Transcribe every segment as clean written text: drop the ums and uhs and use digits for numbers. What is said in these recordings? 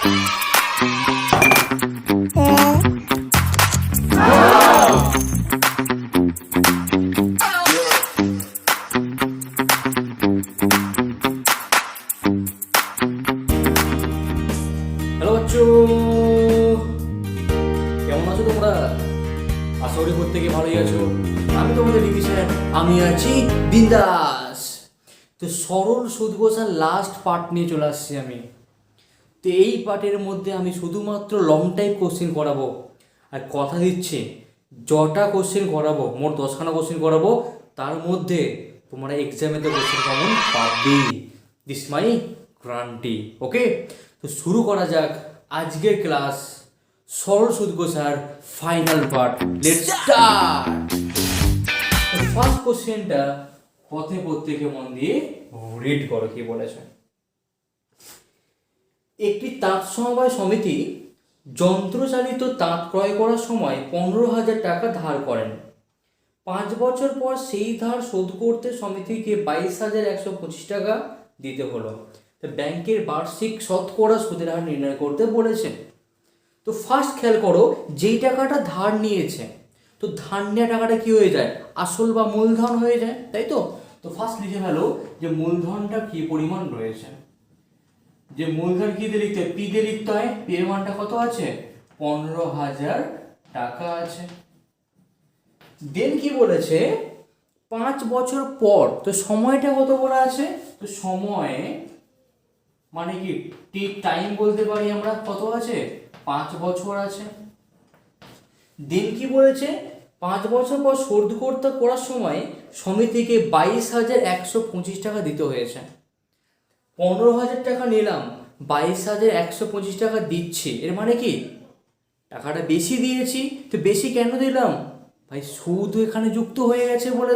Hello Bachchu, কেমন আছো তোমরা? আশা করি প্রত্যেকে ভালোই আছো। আমি তোমাদের ডিপি স্যার, আমি আছি বিন্দাস। তো সরল সুদ ঘোষার লাস্ট পার্ট নিয়ে চলে আসছি আমি। তো এই পার্টের মধ্যে আমি শুধুমাত্র লং টাইপ কোশ্চেন করাবো, আর কথা দিচ্ছি যটা কোশ্চেন করাবো, মোট 10খানা কোশ্চেন করাবো, তার মধ্যে তোমরা এক্সামে তো কোশ্চেন কমন পাবেই, দিস মাই গ্যারান্টি। ওকে, তো শুরু করা যাক আজকের ক্লাস, সরল সুদ ঘোষার final part. Let's start. First কোশ্চেনটা পথে প্রত্যেকে মন দিয়ে রিড করো কি বলেছে। একটি তাঁত সমবায় সমিতি যন্ত্রচালিত তাঁত ক্রয় করার সময় 15,000 টাকা ধার করেন। 5 বছর পর সেই ধার শোধ করতে সমিতিকে 22,125 টাকা দিতে হলো। তো ব্যাংকের বার্ষিক শতকরা সুদের হার নির্ণয় করতে বলেছে। তো ফার্স্ট খেয়াল করো, যেই টাকাটা ধার নিয়েছে, তো ধার নেওয়া টাকাটা কি হয়ে যায়? আসল বা মূলধন হয়ে যায়, তাই তো? তো ফার্স্ট লিখে ফেলো যে মূলধনটা কি পরিমাণ রয়েছে। যে মূলধন কি দিয়ে লিখতে হয়? পি দিয়ে লিখতে হয়। পি এর মানটা কত আছে? 15,000 টাকা আছে। দেন কি বলেছে? 5 বছর পর, তো সময়টা কত বলা আছে? তো সময় মানে কি ঠিক টাইম বলতে পারি আমরা, কত আছে? 5 বছর আছে। দেন কি বলেছে? 5 বছর পর শোধ করতে করার সময় সমিতিকে 22,125 টাকা দিতে হয়েছে। 15,000 টাকা নিলাম, 22,125 টাকা দিচ্ছি, এর মানে কি টাকাটা বেশি দিয়েছি। তো বেশি কেন দিলাম ভাই? সুদ এখানে যুক্ত হয়ে গেছে বলে,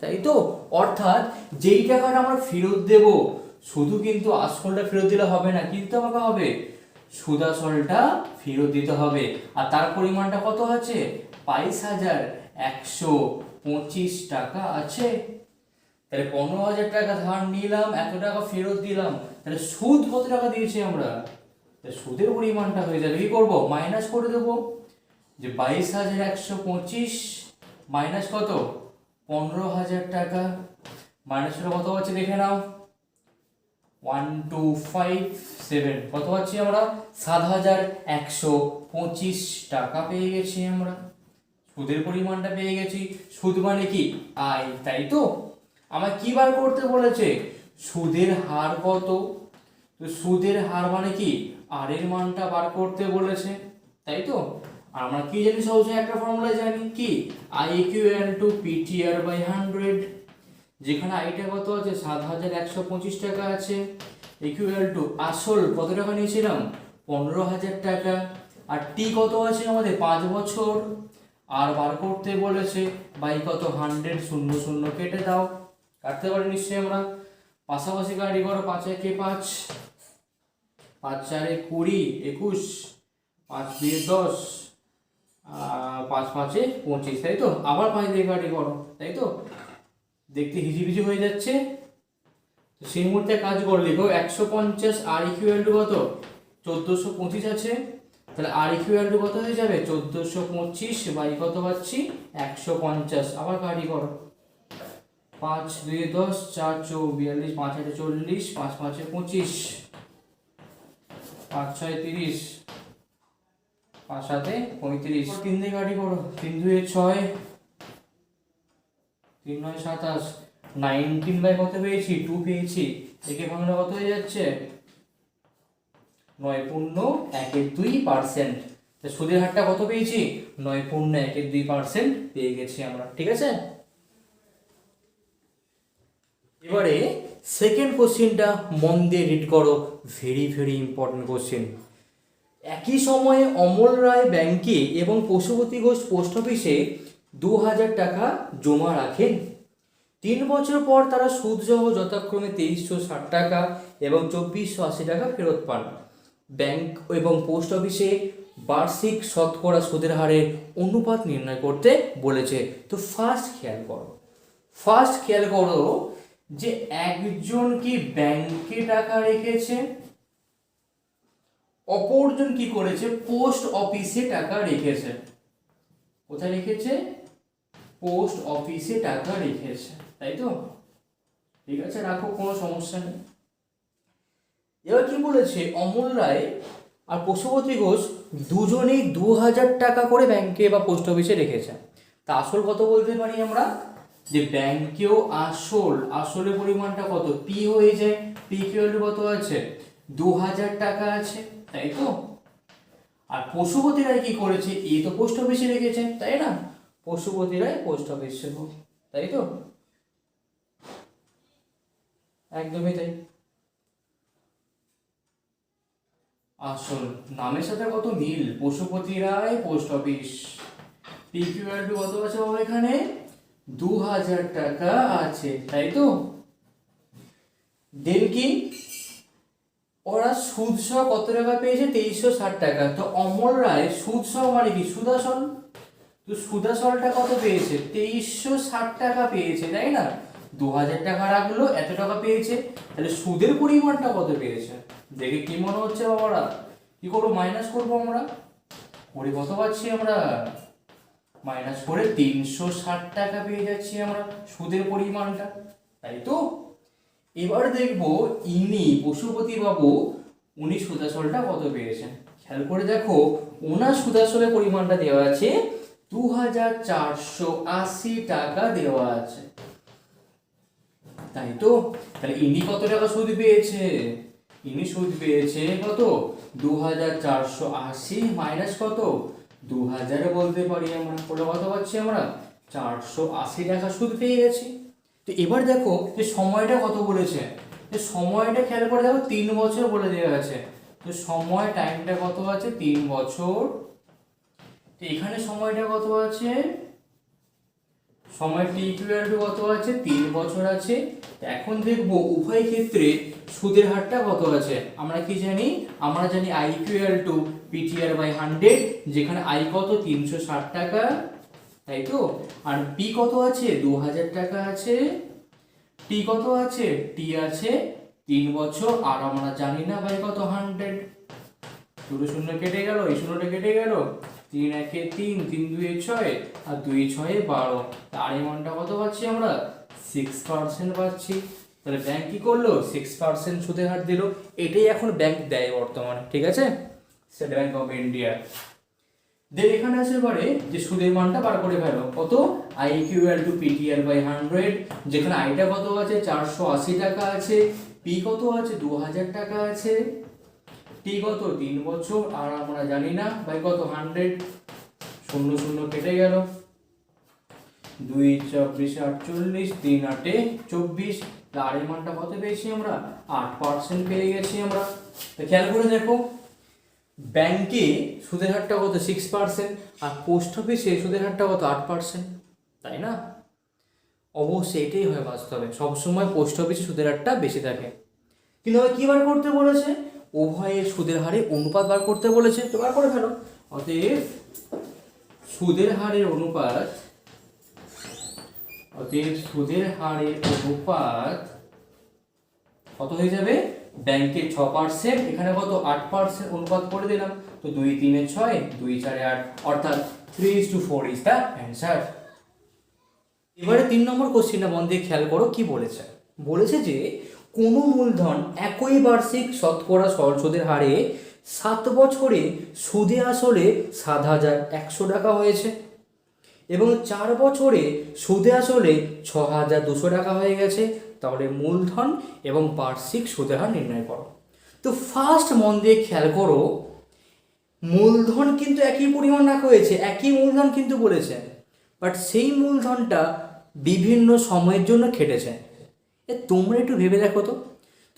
তাই তো? অর্থাৎ যেই টাকাটা আমরা ফেরত দেব, শুধু কিন্তু আসলটা ফেরত দিলে হবে না, কিন্তু আমাকে হবে সুদ আসলটা ফেরত দিতে হবে। আর তার পরিমাণটা কত আছে? 22,125 টাকা আছে। তাহলে 15,000 টাকা ধার নিলাম, এত টাকা ফেরত দিলাম, তাহলে সুদ কত টাকা দিয়েছি আমরা? সুদের পরিমাণটা হয়ে যাবে, কি করবো? মাইনাস করে দেবো। যে 22,125 মাইনাস কত? 15,000 টাকা। মাইনাস করে কত হচ্ছে দেখে নাও, 1257, কত পাচ্ছি আমরা? 7,125 টাকা পেয়ে গেছি আমরা। সুদের পরিমাণটা পেয়ে গেছি। সুদ মানে কি? আয়, তাই তো? আমার কি বার করতে বলেছে? সুদের হার কত? তো সুদের হার মানে কি? আর এর মানটা বার করতে বলেছে, তাই তো? আর আমরা কি জানি? সহজে একটা ফর্মুলা জানি, কি? I equal to PTR by 100। যেখানে আইটা কত আছে? 7,125 টাকা আছে, ইকুয়াল টু আসল কত টাকা নিয়েছিলাম? 15,000 টাকা। আর টি কত আছে আমাদের? 5 বছর। আর বার করতে বলেছে বাই কত? 100। শূন্য শূন্য কেটে দাও, কাটতে পারি নিশ্চয়ই আমরা। পাশাপাশি কাটি করো, 5 একে 5, 5 4 20, 21, 5 2 10, 5 5 25, তাই তো? আবার 5 দিয়ে কাটি করো, তাই তো? দেখতে হিজিবিজি হয়ে যাচ্ছে। তো সেই মুহূর্তে কাজ করে লিখো 150, আর ইকুয়াল টু কত? 1425 আছে। তাহলে আর ইকুয়াল টু কত হয়ে যাবে? 1425 বাই কত পাচ্ছি? 150। আবার কাটি করো, 5 2 10, 4 4 42, 5 8 40, 5 5 25, 5 6 30, 5 7 35। 3 দিয়ে কাটি করো, 3 2 6, 3 9 27, 19 বাই কত পেয়েছি? 2 পেয়েছি। একে ভাঙলে কত হয়ে যাচ্ছে? 9.12%। তো সুদের হারটা কত পেয়েছি? 9.12% পেয়ে গেছি আমরা, ঠিক আছে? এবারে সেকেন্ড কোশ্চেনটা মন দিয়ে রিড করো, ভেরি ভেরি ইম্পর্টেন্ট কোশ্চেন। একই সময়ে অমল রায় ব্যাংকে এবং পশুপতি ঘোষ পোস্ট অফিসে 2,000 টাকা জমা রাখেন। 3 বছর পর তারা সুদসহ যথাক্রমে 2,360 টাকা এবং 2,480 টাকা ফেরত পান। ব্যাংক এবং পোস্ট অফিসে বার্ষিক শতকরা সুদের হারের অনুপাত নির্ণয় করতে বলেছে। তো ফার্স্ট খেয়াল করো যে একজন কি ব্যাংকে টাকা রেখেছে, অপরজন কি করেছে, পোস্ট অফিসে টাকা রেখেছে। কোথায় রেখেছে? পোস্ট অফিসে টাকা রেখেছে, তাই তো? ঠিক আছে, রাখো, কোনো সমস্যা নেই। এবার কি বলেছে, অমল রায় আর পশুপতি ঘোষ দুজনেই 2000 টাকা করে ব্যাংকে বা পোস্ট অফিসে রেখেছে। তা আসল কত বলতে পারি আমরা, যে ব্যাংকেও আসলের পরিমাণটা কত, পি হয়ে যায়। পি কিউএল কত আছে, 2000 টাকা আছে, তাই তো? আর পশুপতি রায় কি করেছে, এ তো পোস্ট অফিসে রেখেছে, তাই না? পশুপতি রায় পোস্ট অফিসে, তাই তো? একদমই তাই। আসল নামের সাথে কত মিল, পশুপতি রায় পোস্ট অফিস। পিকিউআর কত আছে বাবা, এখানে 2000 টাকা আছে, তাই তো? দেন কি, ওরা সুদ সহ কত টাকা পেয়েছে, 2360 টাকা। তো অমল রায় সুদ সহ মানে কি, সুদাসল, তো সুদাসলটা কত পেয়েছে, 2360 টাকা পেয়েছে, তাই না? 2000 টাকা রাখলো, এত টাকা পেয়েছে, তাহলে সুদের পরিমাণটা কত পেয়েছে? দেখে কি মনে হচ্ছে বাবারা? কি করবো, মাইনাস করবো আমরা, করে কত পাচ্ছি আমরা, মাইনাস করে 360 টাকা পেয়ে যাচ্ছি আমরা সুদের পরিমাণটা, তাই তো? এবার দেখবো ইনি পশুপতি বাবু, উনি সুদাসলটা কত পেয়েছেন। খেয়াল করে দেখো, ওনার সুদাসলের পরিমাণটা দেওয়া আছে 2480 টাকা দেওয়া আছে, তাই তো? তাহলে ইনি কত টাকা সুদ পেয়েছে, ইনি সুদ পেয়েছে কত, 2480 মাইনাস কত, 2000 বলতে পারি আমরা, করে কত পাচ্ছি আমরা, 480 টাকা সুদ পেয়ে গেছি। তো এবার দেখো যে সময়টা কত বলেছে, যে সময়টা খেয়াল করে দেখো 3 বছর বলে দেওয়া আছে। তো সময় টাইমটা কত আছে, 3 বছর। তো এখানে সময়টা কত আছে, সময় টি ইকুয়াল টু কত আছে, 3 বছর আছে। এখন দেখবো উভয় ক্ষেত্রে সুদের হারটা কত আছে। আমরা কি জানি, আমরা জানি I equal to PTR by 100, যেখানে আই কত, 360 টাকা, তাই তো? আর পি কত আছে, 2000 টাকা আছে। টি কত আছে, টি আছে 3 বছর, আর আমরা জানি না বাই কত, 100। দুটো শূন্য কেটে গেল, এই শূন্যটা কেটে গেল, 3 একে 3, 3 2 6, আর 2 6 12। তার এই মানটা কত পাচ্ছি আমরা, 6% পাচ্ছি। তাহলে ব্যাংক কি করলো, 6% সুদের হার দিল। এটাই এখন ব্যাংক দেয় বর্তমানে, ঠিক আছে? State Bank of India. Then এখানে আছে এবারে যে সুদের মানটা বার করে ফেলো, কত, I equal to PTR by 100, যেখানে আইটা কত আছে, 480 টাকা আছে, পি কত আছে, 2000 টাকা আছে, টি কত, 3 বছর, আর আমরা জানি না বাই কত, 100। শূন্য শূন্য কেটে গেল, 2 24 48, 3 8 24। আর এর মানটা কত পেয়েছি আমরা, 8% পেয়ে গেছি আমরা। তো খেয়াল করে দেখো, ব্যাংকে সুদের হারটা কত, 6%, আর পোস্ট অফিসে সুদের হারটা কত, 8%, তাই না? অবশ্যই এটাই হয় বাস্তবে, সবসময় পোস্ট অফিসে সুদের হারটা বেশি থাকে। কিন্তু কি বার করতে বলেছে, উভয়ের সুদের হারে অনুপাত বার করতে বলেছে। তো বার করে ফেলো, অতএব সুদের হারের অনুপাত, কত হয়ে যাবে, ব্যাংকে 6%, এখানে কত, 8% অনুপাত করে দিলাম। তো 2 3 6, 2 4 8, অর্থাৎ 3:4 ইজ দ্য অ্যান্সার। এবারে 3 নম্বর কোশ্চেনটা মন দিয়ে খেয়াল করো, কি বলেছে। বলেছে যে কোনো মূলধন একই বার্ষিক শতকরা সরল সুদের হারে 7 বছরে সুদে আসলে 7,100 টাকা হয়েছে, এবং 4 বছরে সুদে আসলে 6,200 টাকা হয়ে গেছে। তাহলে মূলধন এবং বার্ষিক সুদের হার নির্ণয় করো। তো ফার্স্ট মন দিয়ে খেয়াল করো, মূলধন কিন্তু একই পরিমাণ রাখা হয়েছে, একই মূলধন কিন্তু বলেছে, বাট সেই মূলধনটা বিভিন্ন সময়ের জন্য খেটেছে। তোমরা একটু ভেবে দেখো তো,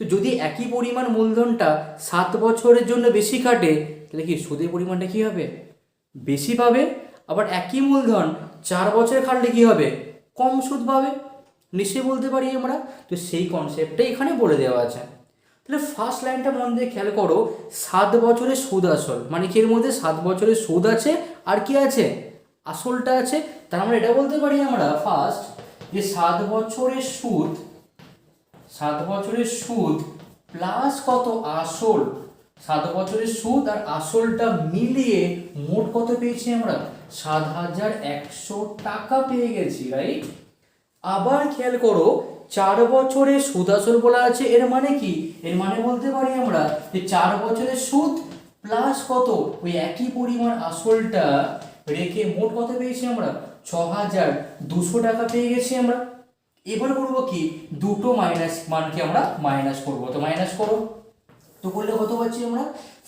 তো যদি একই পরিমাণ মূলধনটা 7 বছরের জন্য বেশি কাটে, তাহলে কি সুদের পরিমাণটা কী হবে, বেশি পাবে। আবার একই মূলধন 4 বছরে খাটলে কী হবে, কম সুদ পাবে, নিশ্চয়ই বলতে পারি আমরা। তো সেই কনসেপ্টটাই এখানে বলে দেওয়া আছে। তাহলে ফার্স্ট লাইনটা মন দিয়ে খেয়াল করো, 7 বছরের সুদ আসল, মানে কি এর মধ্যে 7 বছরের সুদ আছে আর কি আছে, আসলটা আছে। তার আমরা এটা বলতে পারি আমরা ফার্স্ট, যে 7 বছরের সুদ প্লাস কত, আসল, 7 বছরের সুদ আর আসলটা মিলিয়ে মোট কত পেয়েছি আমরা? 7,100 টাকা পেয়ে গেছি, রাইট? আবার খেয়াল করো, 4 বছরের সুদ আসল বলা আছে, এর মানে কি? এর মানে বলতে পারি আমরা যে 4 বছরের সুদ প্লাস কত, ওই একই পরিমাণ আসলটা রেখে মোট কত পেয়েছি আমরা? 6,200 টাকা পেয়ে গেছি আমরা। এবার করবো কি, দুটো মাইনাস মানকে আমরা মাইনাস করবো, তো মাইনাস করো, তো করলে কত পাচ্ছি আমরা?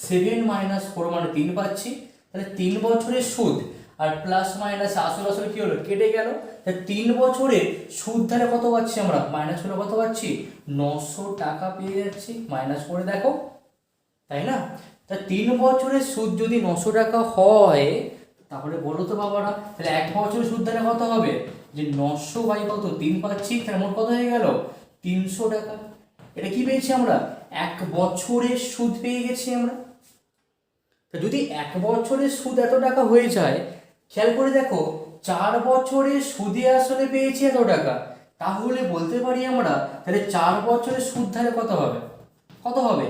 7 - 4 মানে 3 পাচ্ছি। তাহলে 3 বছরের সুদ আর প্লাস মাইনাস আসল আসল কি হলো, কেটে গেল। তাহলে 3 বছরের সুদ তাহলে কত পাচ্ছি আমরা? মাইনাস করে কত পাচ্ছি? 900 টাকা পেয়ে যাচ্ছি। মাইনাস করে দেখো, তাই না? তা 3 বছরের সুদ যদি 900 টাকা হয়, তাহলে বলো তো বাবারা, তাহলে 1 বছরের সুদ তাহলে কত হবে? যে 900 বাই কত, 3 পাচ্ছি, তাহলে মোট কত হয়ে গেল? 300 টাকা। এটা কি পেয়েছি আমরা? 1 বছরের সুদ পেয়ে গেছি আমরা। তা যদি 1 বছরের সুদ এত টাকা হয়ে যায়, খেয়াল করে দেখো, 4 বছরের সুদে আসলে পেয়েছি এত টাকা, তাহলে বলতে পারি আমরা তাহলে 4 বছরের সুদ তাহলে কত হবে? কত হবে?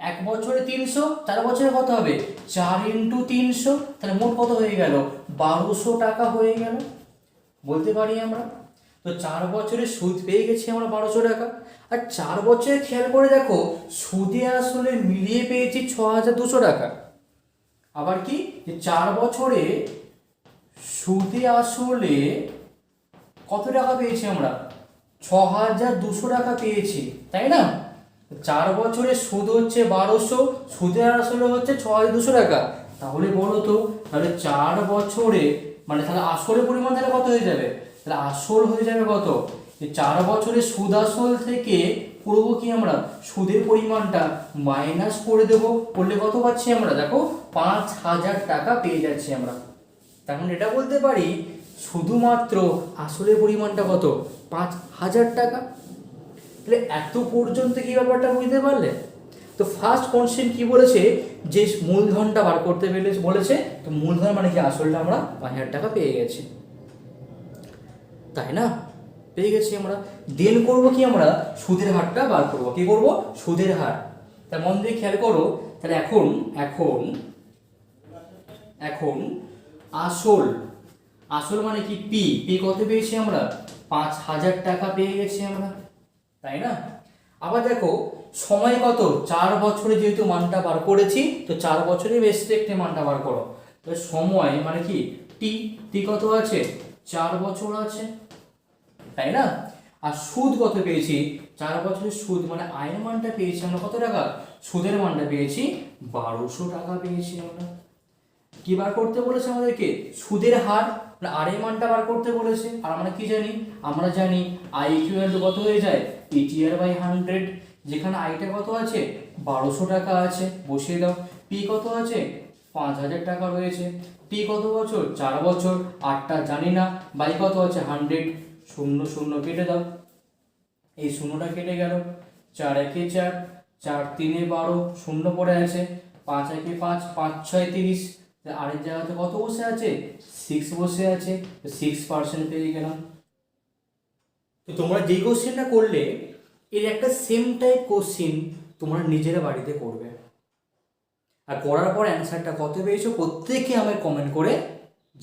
1 বছরে 300, 4 বছরে কত হবে? 4 × 300, তাহলে মোট কত হয়ে গেল? 1200 টাকা হয়ে গেল, বলতে পারি আমরা। তো 4 বছরের সুদ পেয়ে গেছি আমরা 1200 টাকা। আর 4 বছরে খেয়াল করে দেখো, সুদে আসলে মিলিয়ে পেয়েছি 6,200 টাকা। আবার কি, যে 4 বছরে সুদে আসলে কত টাকা পেয়েছি আমরা? 6,200 টাকা পেয়েছি, তাই না? 4 বছরের সুদ হচ্ছে 1200, সুদে আসলে হচ্ছে 6,200 টাকা। তাহলে বলো তো, তাহলে 4 বছরে মানে তাহলে আসলের পরিমাণ তাহলে কত হয়ে যাবে? তাহলে আসল হয়ে যাবে কত? যে 4 বছরের সুদ আসল থেকে করবো কি আমরা, সুদের পরিমাণটা মাইনাস করে দেবো, করলে কত পাচ্ছি আমরা? দেখো, 5,000 টাকা পেয়ে যাচ্ছি আমরা। তখন এটা বলতে পারি শুধুমাত্র আসলের পরিমাণটা কত? 5,000 টাকা। তাহলে এত পর্যন্ত কি ব্যাপারটা বুঝতে পারলে? তো ফার্স্ট কোশ্চেন কি বলেছে, যে মূলধনটা বার করতে বলেছে, তো মূলধন মানে কি, আসলটা আমরা 5,000 টাকা পেয়ে গেছি, তাই না? পেয়ে গেছি আমরা। দেন করবো কি আমরা, সুদের হারটা বার করবো। কি করবো? সুদের হার। তা মন দিয়ে খেয়াল করো, তাহলে এখন এখন এখন আসল, আসল মানে কি, পি, পি কত পেয়েছি আমরা? 5,000 টাকা পেয়ে গেছি আমরা, তাই না? আবার দেখো, সময় কত? 4 বছরে যেহেতু মানটা বার করেছি, তো 4 বছরে বেশ একটি মানটা বার করো। তো সময় মানে কি, টি, টি কত আছে? 4 বছর আছে, তাই না? আর সুদ কত পেয়েছি? 4 বছরের সুদ মানে আয়ের মানটা পেয়েছি আমরা কত টাকা? সুদের মানটা পেয়েছি 1200 টাকা পেয়েছি আমরা। কি বার করতে বলেছে আমাদেরকে? সুদের হার, আর এর মানটা বার করতে বলেছে। আর আমরা কি জানি? আমরা জানি আই ইকুয়াল টু কত হয়ে যায়? ATR/100। যেখানে আইটা কত আছে? 1200 টাকা আছে, বসিয়ে দাও। পি কত আছে? 5,000 টাকা রয়েছে। টি কত বছর? 4 বছর। আটটা জানি না, বাই কত আছে? 100। শূন্য শূন্য কেটে দাও, এই শূন্যটা কেটে গেল। 4 × 1 = 4, 4 × 3 = 12, শূন্য পড়ে আছে। 5 × 1 = 5, 5 × 6 = 30। আরের জায়গাতে কত বসে আছে? 6 বসে আছে, 6% পেয়ে গেলাম। তো তোমরা যেই কোশ্চেনটা করলে, এর একটা সেম টাইপ কোশ্চেন তোমরা নিজেরা বাড়িতে করবে, আর করার পর অ্যান্সারটা কত পেয়েছো প্রত্যেকে আমায় কমেন্ট করে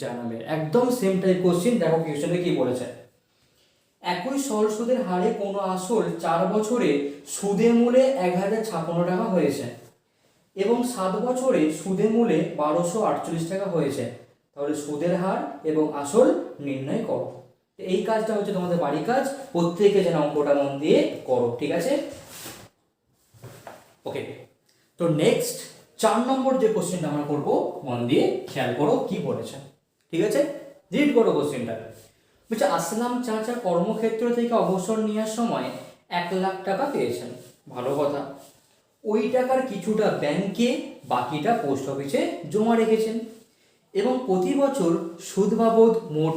জানাবে। একদম সেম টাইপ কোশ্চেন। দেখো কোশ্চেনটা কি বলেছে, একই সরল সুদের হারে কোনো আসল 4 বছরে সুদে মূলে 1,056 টাকা হয়েছে এবং 7 বছরে সুদে মূলে 1,248 টাকা হয়েছে, তাহলে সুদের হার এবং আসল নির্ণয় করো। এই কাজটা হচ্ছে তোমাদের বাড়ির কাজ, প্রত্যেকে যেন অঙ্কটা মন দিয়ে করো, ঠিক আছে? ওকে, তো নেক্সট 4 নম্বর যে কোশ্চেনটা আমরা করবো, মন দিয়ে খেয়াল করো কি বলেছে, ঠিক আছে? রিড করো কোশ্চেনটা। বলছে, আসলাম চাচা কর্মক্ষেত্র থেকে অবসর নেওয়ার সময় 1,00,000 টাকা পেয়েছেন। ভালো কথা। ওই টাকার কিছুটা ব্যাংকে, বাকিটা পোস্ট অফিসে জমা রেখেছেন এবং প্রতি বছর সুদ বাবদ মোট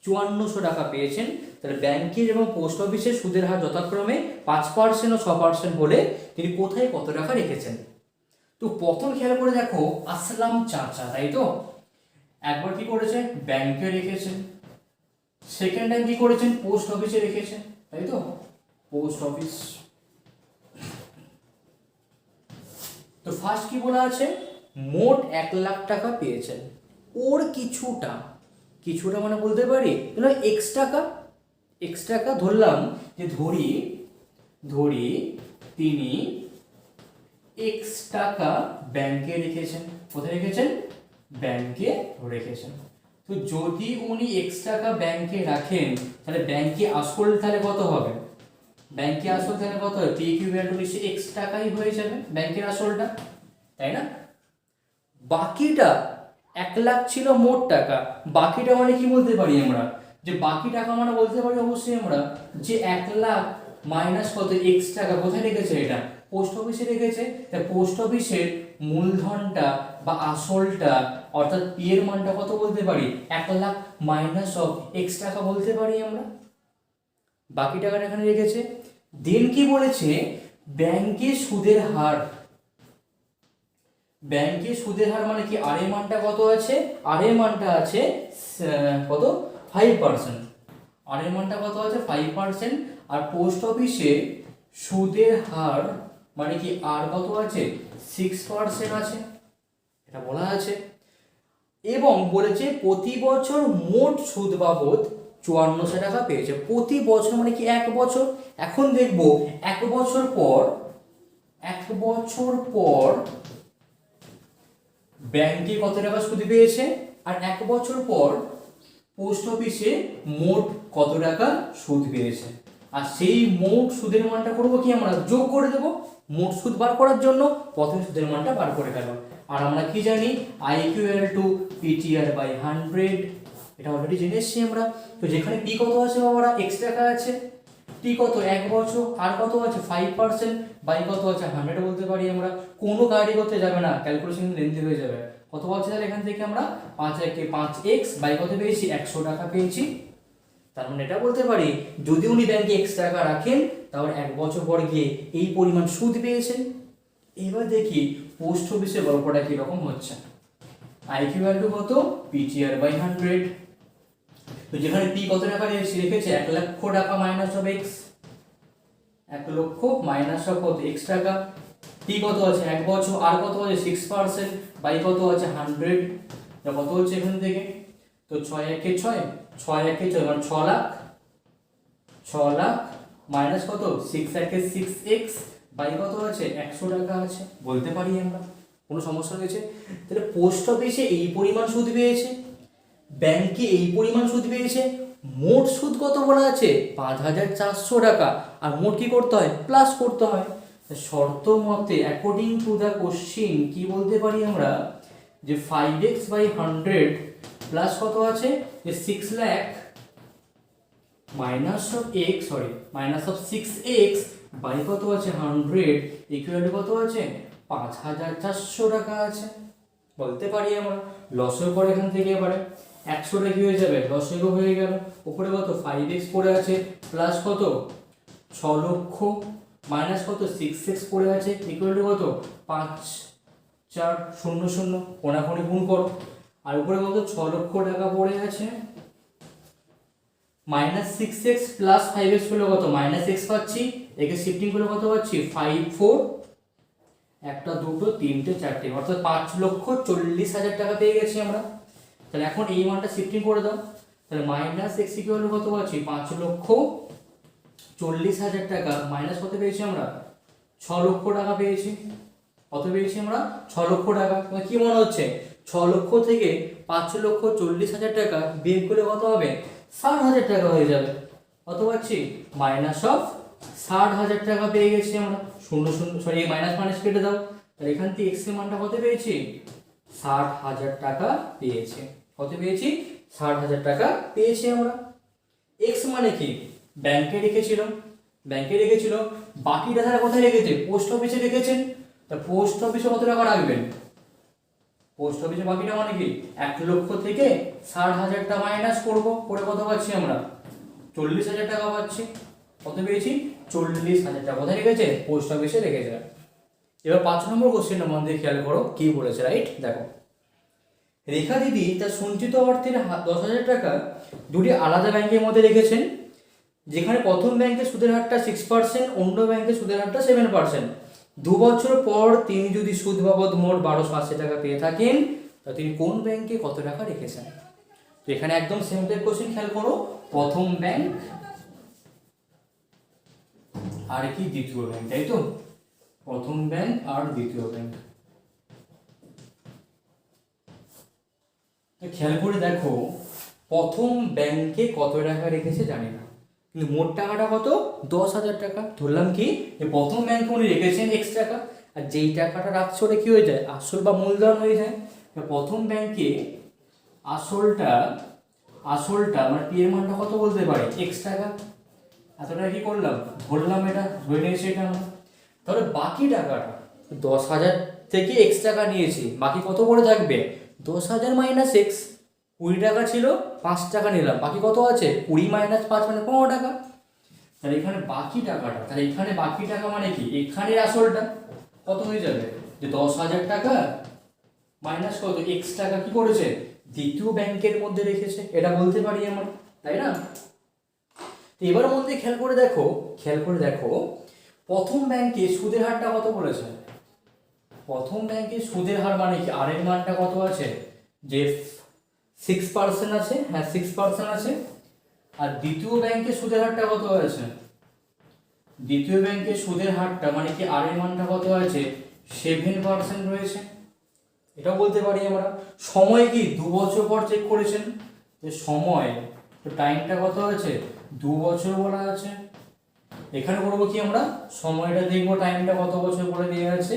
5,400 টাকা পেয়েছেন। তাহলে ব্যাংকের এবং পোস্ট অফিসের সুদের হার যথাক্রমে 5% ও 6% হলে তিনি কোথায় কত টাকা রেখেছেন? তো প্রথম খেয়াল করে দেখো, আসলাম চাচা, তাই তো? একবার কি করেছে? ব্যাংকে রেখেছেন। সেকেন্ড টাইম কি করেছেন? পোস্ট অফিসে রেখেছেন, তাই তো? Post office. তো ফার্স্ট কি বলা আছে, মোট 1,00,000 টাকা পেয়েছেন। ওর কিছুটা, কিছুটা মানে বলতে পারি এক্স টাকা ধরলাম, যে ধরি তিনি এক্স টাকা ব্যাংকে রেখেছেন। কোথায় রেখেছেন? ব্যাংকে রেখেছেন। তো যদি উনি এক্স টাকা ব্যাংকে রাখেন, তাহলে ব্যাংকে আসল তাহলে কত হবে? ব্যাংকে আসল তাহলে কত হবে? পি কিউ ভ্যালু নিশ্চয়ই এক্স টাকাই হয়ে যাবে ব্যাংকের আসলটা, তাই না? বাকিটা 1,00,000 ছিল মোট টাকা, বাকিটা মানে কি বলতে পারি আমরা, যে বাকি টাকা মানে বলতে পারি অবশ্যই আমরা যে 1,00,000 মাইনাস কত এক্স টাকা কোথায় রেখেছে? এটা পোস্ট অফিসে রেখেছে। তাই পোস্ট অফিসের মূলধনটা বা আসলটা অর্থাৎ পি এর মানটা কত বলতে পারি? 1,00,000 মাইনাস অফ এক্স টাকা বলতে পারি আমরা। বাকি টাকাটা এখানে রেখেছে। দেন কি বলেছে? ব্যাংকে সুদের হার। ব্যাংকে সুদের হার মানে কি? আর এর মানটা কত আছে? আর এর মানটা আছে কত? 5%। আর এর মানটা কত আছে? 5%। আর পোস্ট অফিসে সুদের হার মানে কি আর কত আছে? 6% আছে, এটা বলা আছে। এবং বলেছে প্রতি বছর মোট সুদ বাবদ 5400 টাকা পেয়েছে। প্রতি বছর মানে কি 1 বছর। এখন দেখব 1 বছর পর ব্যাংকে কত টাকা সুদ পেয়েছে, আর 1 বছর পর পোস্ট অফিসে মোট কত টাকা সুদ পেয়েছে। আর সেই মোট সুদের মানটা করবো কি আমরা? যোগ করে দেব। মোট সুদ বার করার জন্য প্রথমে সুদের মানটা বার করে গেল। আর আমরা কি জানি? I equal to PTR by 100, এটা অলরেডি জেনে এসেছি আমরা। তো যেখানে পি কত আছে বাবারা? এক্স টাকা আছে। টি কত? 1 বছর। আর কত আছে? 5%। বাই কত আছে? 100 বলতে পারি আমরা। কোনো কাজই করতে যাবে না, ক্যালকুলেশন লেন্থি হয়ে যাবে। কত পাচ্ছি তাহলে এখান থেকে আমরা? 5 বাই কত পেয়েছি? 100 টাকা পেয়েছি। তার মানে এটা বলতে পারি যদি উনি ব্যাংকে এক্স টাকা রাখেন, তাহলে 1 বছর পর গিয়ে এই পরিমাণ সুদ পেয়েছেন। এবার দেখি পোস্ট অফিসের গল্পটা কিরকম হচ্ছে। আই কিউ ভ্যালু কত? PTR by 100। তো যেখানে পি কত টাকা রেখেছে? 1,00,000 টাকা minus of X. 1,00,000 minus of কত? এক্স টাকা। পি কত আছে? 1 বছর। আর কত আছে? 6%। বাই কত আছে? 100। কত হচ্ছে এখান থেকে? তো 6 একে 6, 6 একে 6 মানে 6 লাখ মাইনাস কত? 6 একে 6x বাই কত আছে? 100 টাকা আছে বলতে পারি আমরা। কোনো সমস্যা হয়েছে? তাহলে পোস্ট অফিসে এই পরিমাণ সুদ পেয়েছে, ব্যাংকে এই পরিমাণ সুদ পেয়েছে। মোট সুদ কত বলা আছে? 5,400 টাকা। আর মোট কি করতে হয়? প্লাস করতে হয়। শর্ত মতে অ্যাকর্ডিং টু দ্য কোশ্চিন কি বলতে পারি আমরা, যে 5x বাই 100 প্লাস কত আছে? যে 6 lakh minus of x, minus of 6x by কত আছে? 100 ইকুয়াল টু কত আছে? 5,400 টাকা আছে বলতে পারি আমরা। লসের পরে এখান থেকে এবারে 100টা কি হয়ে যাবে? লসেরও হয়ে গেল। উপরে কত? 5x পড়ে আছে প্লাস কত? 6 লক্ষ মাইনাস কত? 6x পড়ে আছে ইকুয়াল টু কত? 5,400 কোনাকুনি গুণ করো। আর উপরে কত? 6 লক্ষ টাকা পড়ে আছে মাইনাস 6x প্লাস 5x হলো কত? মাইনাস x পাচ্ছি, একে শিফটিং করে কত পাচ্ছি? 5 4 একটা দুটো তিনটে চারটে, অর্থাৎ 5,40,000 টাকা পেয়ে গেছি আমরা। তাহলে এখন এই মানটা শিফটিং করে দাও। তাহলে মাইনাস x ইকুয়াল টু কত পাচ্ছি? 5,40,000 টাকা মাইনাস কত পেয়েছি আমরা? 6 লক্ষ টাকা পেয়েছি। কত পেয়েছি আমরা? 6 লক্ষ টাকা। তোমার কি মনে হচ্ছে? 6 লক্ষ থেকে 5,40,000 টাকা বিয়োগ করলে কত হবে? 60,000 টাকা হয়ে যাবে। কত পাচ্ছি? মাইনাস অফ 60,000 টাকা পেয়ে গেছি আমরা। এই মাইনাস মাইনাস কেটে দাও। তাহলে এখান থেকে x এর মানটা কত পেয়েছি? 60,000 টাকা পেয়েছি। কত পেয়েছি? 60,000 টাকা পেয়েছি আমরা। x মানে কি? ব্যাংকে রেখেছিল। বাকিটা তারা কোথায় রেখেছে? পোস্ট অফিসে রেখেছেন। তা পোস্ট অফিসে কত টাকা রাখবেন? পোস্ট অফিসে বাকিটা মানে কি? 1 লক্ষ থেকে 60,000 টাকা মাইনাস করবো, করে কত পাচ্ছি আমরা? 40,000 টাকা পাচ্ছি। কত পেয়েছি? 40,000 টাকা। কোথায় রেখেছে? পোস্ট অফিসে রেখেছে। এবার 5 নম্বর কোশ্চেনটা মন দিয়ে খেয়াল করো কি বলেছে, রাইট? দেখো, রেখা দিদি তার সঞ্চিত অর্থের 10,000 টাকা দুটি আলাদা ব্যাংকের মধ্যে রেখেছেন, যেখানে প্রথম ব্যাংকে সুদের হারটা 6%, অন্য ব্যাংকে সুদের হারটা 7%। 2 বছর পর তিনি যদি সুদ বাবদ মোট 1280 টাকা পেয়ে থাকেন, তা তিনি কোন ব্যাংকে কত টাকা রেখেছেন? তো এখানে একদম সেম টাইপ কোশ্চেন, খেয়াল করো। প্রথম ব্যাংক আর কি দ্বিতীয় ব্যাংক, তাই তো? প্রথম ব্যাংক আর দ্বিতীয় ব্যাংক। খেয়াল করে দেখো, প্রথম ব্যাংকে কত টাকা রেখেছে জানি না, কিন্তু মোট টাকাটা কত? 10,000 টাকা। ধরলাম কি যে প্রথম ব্যাংকে উনি রেখেছেন X টাকা, আর যেই টাকাটা রাখছে ওটা কি হয়ে যায়? আসল বা মূলধন হয়ে যায়। প্রথম ব্যাংকে আসলটা মানে পি এর মানটা কত বলতে পারি? X টাকা। এতটা কি করলাম? ধরলাম, এটা ধরে নিয়েছি এটা আমরা। তাহলে বাকি টাকাটা 10,000 থেকে X টাকা নিয়েছি, বাকি কত করে থাকবে? 10,000 মাইনাস X। 20 টাকা ছিল, 5 টাকা নিলাম, বাকি কত আছে? 20 মাইনাস 5 মানে 15 টাকা। তাহলে এখানে বাকি টাকাটা, তাহলে এখানে বাকি টাকা মানে কি? এখানে আসলটা কত হয়ে যাবে? যে 10,000 টাকা মাইনাস কত? X টাকা কি করেছে? দ্বিতীয় ব্যাংকের মধ্যে রেখেছে, এটা বলতে পারি আমরা, তাই না? এবার মধ্যে খেয়াল করে দেখো প্রথম ব্যাংকে সুদের হারটা কত বলেছে? প্রথম ব্যাংকে সুদের হার মানে কি? আর এর মানটা কত আছে? যে 6% আছে, হ্যাঁ 6% আছে। আর দ্বিতীয় ব্যাংকে সুদের হারটা কত আছে? দ্বিতীয় ব্যাংকে সুদের হারটা মানে কি? আর এর মানটা কত আছে? 7% রয়েছে, এটাও বলতে পারি আমরা। সময় কি 2 বছর পর চেক করেছেন, যে সময় তো টাইমটা কত আছে? 2 বছর বলা আছে। এখানে করবো কি আমরা? সময়টা দেখবো, টাইমটা কত বছর বলে দিয়ে আছে,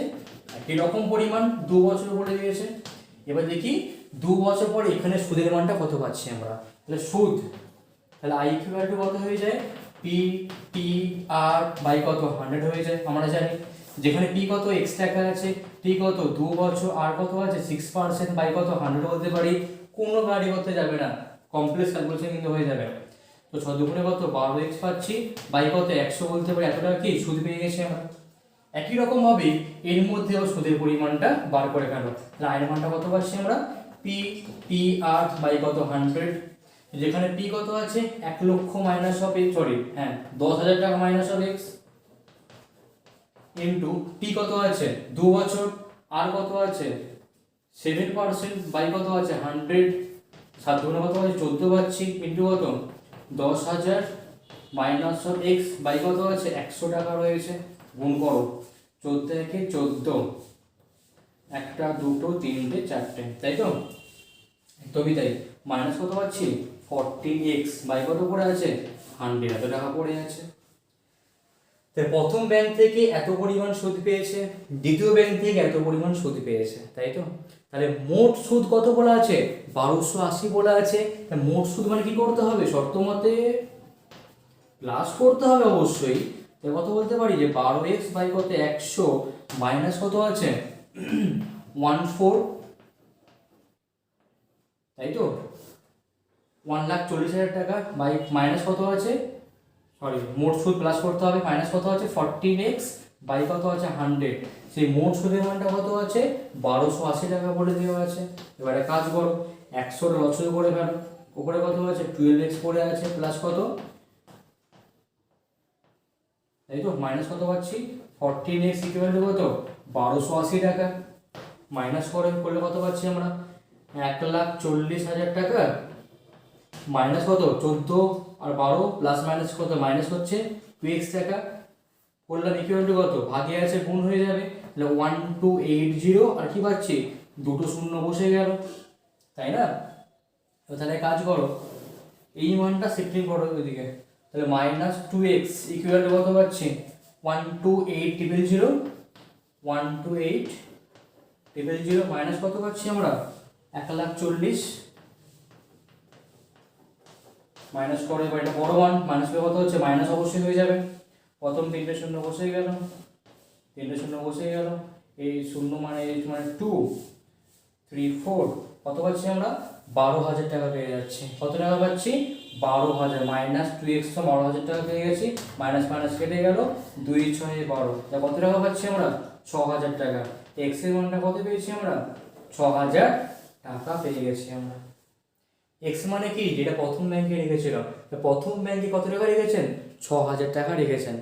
একই রকম পরিমাণ 2 বছর বলে দিয়েছে। এবার দেখি 2 বছর পর এখানে সুদের মানটা কত পাচ্ছি আমরা। তাহলে সুদ, তাহলে আই ইকুয়াল টু কত হয়ে যায়? পি টি আর বাই কত? 100 হয়ে যায়। আমরা জানি যেখানে পি কত? X টাকা আছে, টি কত? 2 বছর, আর কত আছে? 6% বাই কত? 100 বলতে পারি। কোনো গাড়ি করতে যাবে না, কমপ্লেক্স ক্যালকুলেশন কিন্তু হয়ে যাবে। তো 6 দুগুণে কত? 12x পাচ্ছি, বাই কত? 100 বলতে পারি। এত টাকা কি সুদ পেয়ে গেছি আমরা। একই রকম ভাবে এর মধ্যেও সুদের পরিমাণটা বার করে ফেলো। তাহলে আয়ের মানটা কত পাচ্ছি আমরা? পি টি আর বাই কত? 100। যেখানে পি কত আছে? 1 লক্ষ মাইনাস হবে, সরি হ্যাঁ 10,000 টাকা মাইনাস হবে X, ইনটু টি কত আছে? 2 বছর, আর কত আছে? 7% বাই কত আছে? 100। 7 দুগুণে কত আছে? 14 পাচ্ছি, ইনটু কত? 10,000 মাইনাস অফ X বাই কত আছে? 100 টাকা রয়েছে। গুণ করো, 14 একে 14, একটা দুটো তিনটে চারটে, তাই তো? একদমই তাই। মাইনাস কত পাচ্ছি? 14x বাই কত পড়ে আছে? 100, এত টাকা পড়ে আছে। তাই প্রথম ব্যাংক থেকে এত পরিমাণ সুদ পেয়েছে, দ্বিতীয় ব্যাংক থেকে এত পরিমাণ সুদ পেয়েছে, তাই তো? তাহলে মোট সুদ কত বলা আছে? 1280 বলা আছে। মোট সুদ মানে কি করতে হবে? শর্ত মতে প্লাস করতে হবে অবশ্যই। তাই কত বলতে পারি? যে 12x বাই কত? 100 মাইনাস কত আছে? 14, তাই তো? 1,40,000 টাকা বাই মাইনাস কত আছে? সরি, মোট সুদ প্লাস করতে হবে, মাইনাস কত আছে? 14x বাই কত আছে? 100। সেই মোট সুদের মানটা কত আছে? 1280 টাকা বলে দেওয়া আছে। এবারে কাজ করো, 100 লসে করে ফেলো, উপরে কত আছে? 12x পড়ে আছে, প্লাস কত? তাই তো, মাইনাস কত পাচ্ছি? 14x ইকুয়াল টু কত? 1280 টাকা। মাইনাস করে করলে কত পাচ্ছি আমরা? 1,40,000 টাকা মাইনাস কত? 14 আর 12 প্লাস মাইনাস কত? মাইনাস হচ্ছে 2x টাকা। করলাম ইকুয়াল টু কত? ভাগে আছে, গুণ হয়ে যাবে। তাহলে 1280, আর কি পাচ্ছি? দুটো শূন্য বসে গেল, তাই না? তো তাহলে কাজ করো, এই মানটা শিফটিং করো ওইদিকে। তাহলে মাইনাস 2x ইকুয়াল টু কত পাচ্ছি? 128,000, 128,000 মাইনাস কত পাচ্ছি আমরা? 1,40,000 মাইনাস করে, এবার এটা বড় মান, মাইনাস কত হচ্ছে? মাইনাস অবশ্যই হয়ে যাবে। প্রথম তিনটে শূন্য বসে গেল, তিনটে শূন্য বসে গেল, এই শূন্য মানে 2 3 4, কত পাচ্ছি আমরা? 12,000 টাকা পেয়ে যাচ্ছি। কত টাকা পাচ্ছি? 12,000 মাইনাস 2x, তো 12,000 টাকা পেয়ে গেছি। মাইনাস মাইনাস কেটে গেল, 2 6 12, তা কত টাকা পাচ্ছি আমরা? 6,000 টাকা। x এর মানটা কত পেয়েছি আমরা? 6,000 টাকা পেয়ে গেছি আমরা। এক্স মানে কি? যেটা প্রথম ব্যাংকে রেখেছিল, প্রথম ব্যাংকে কত টাকা রেখেছেন? 6,000 টাকা রেখেছেন।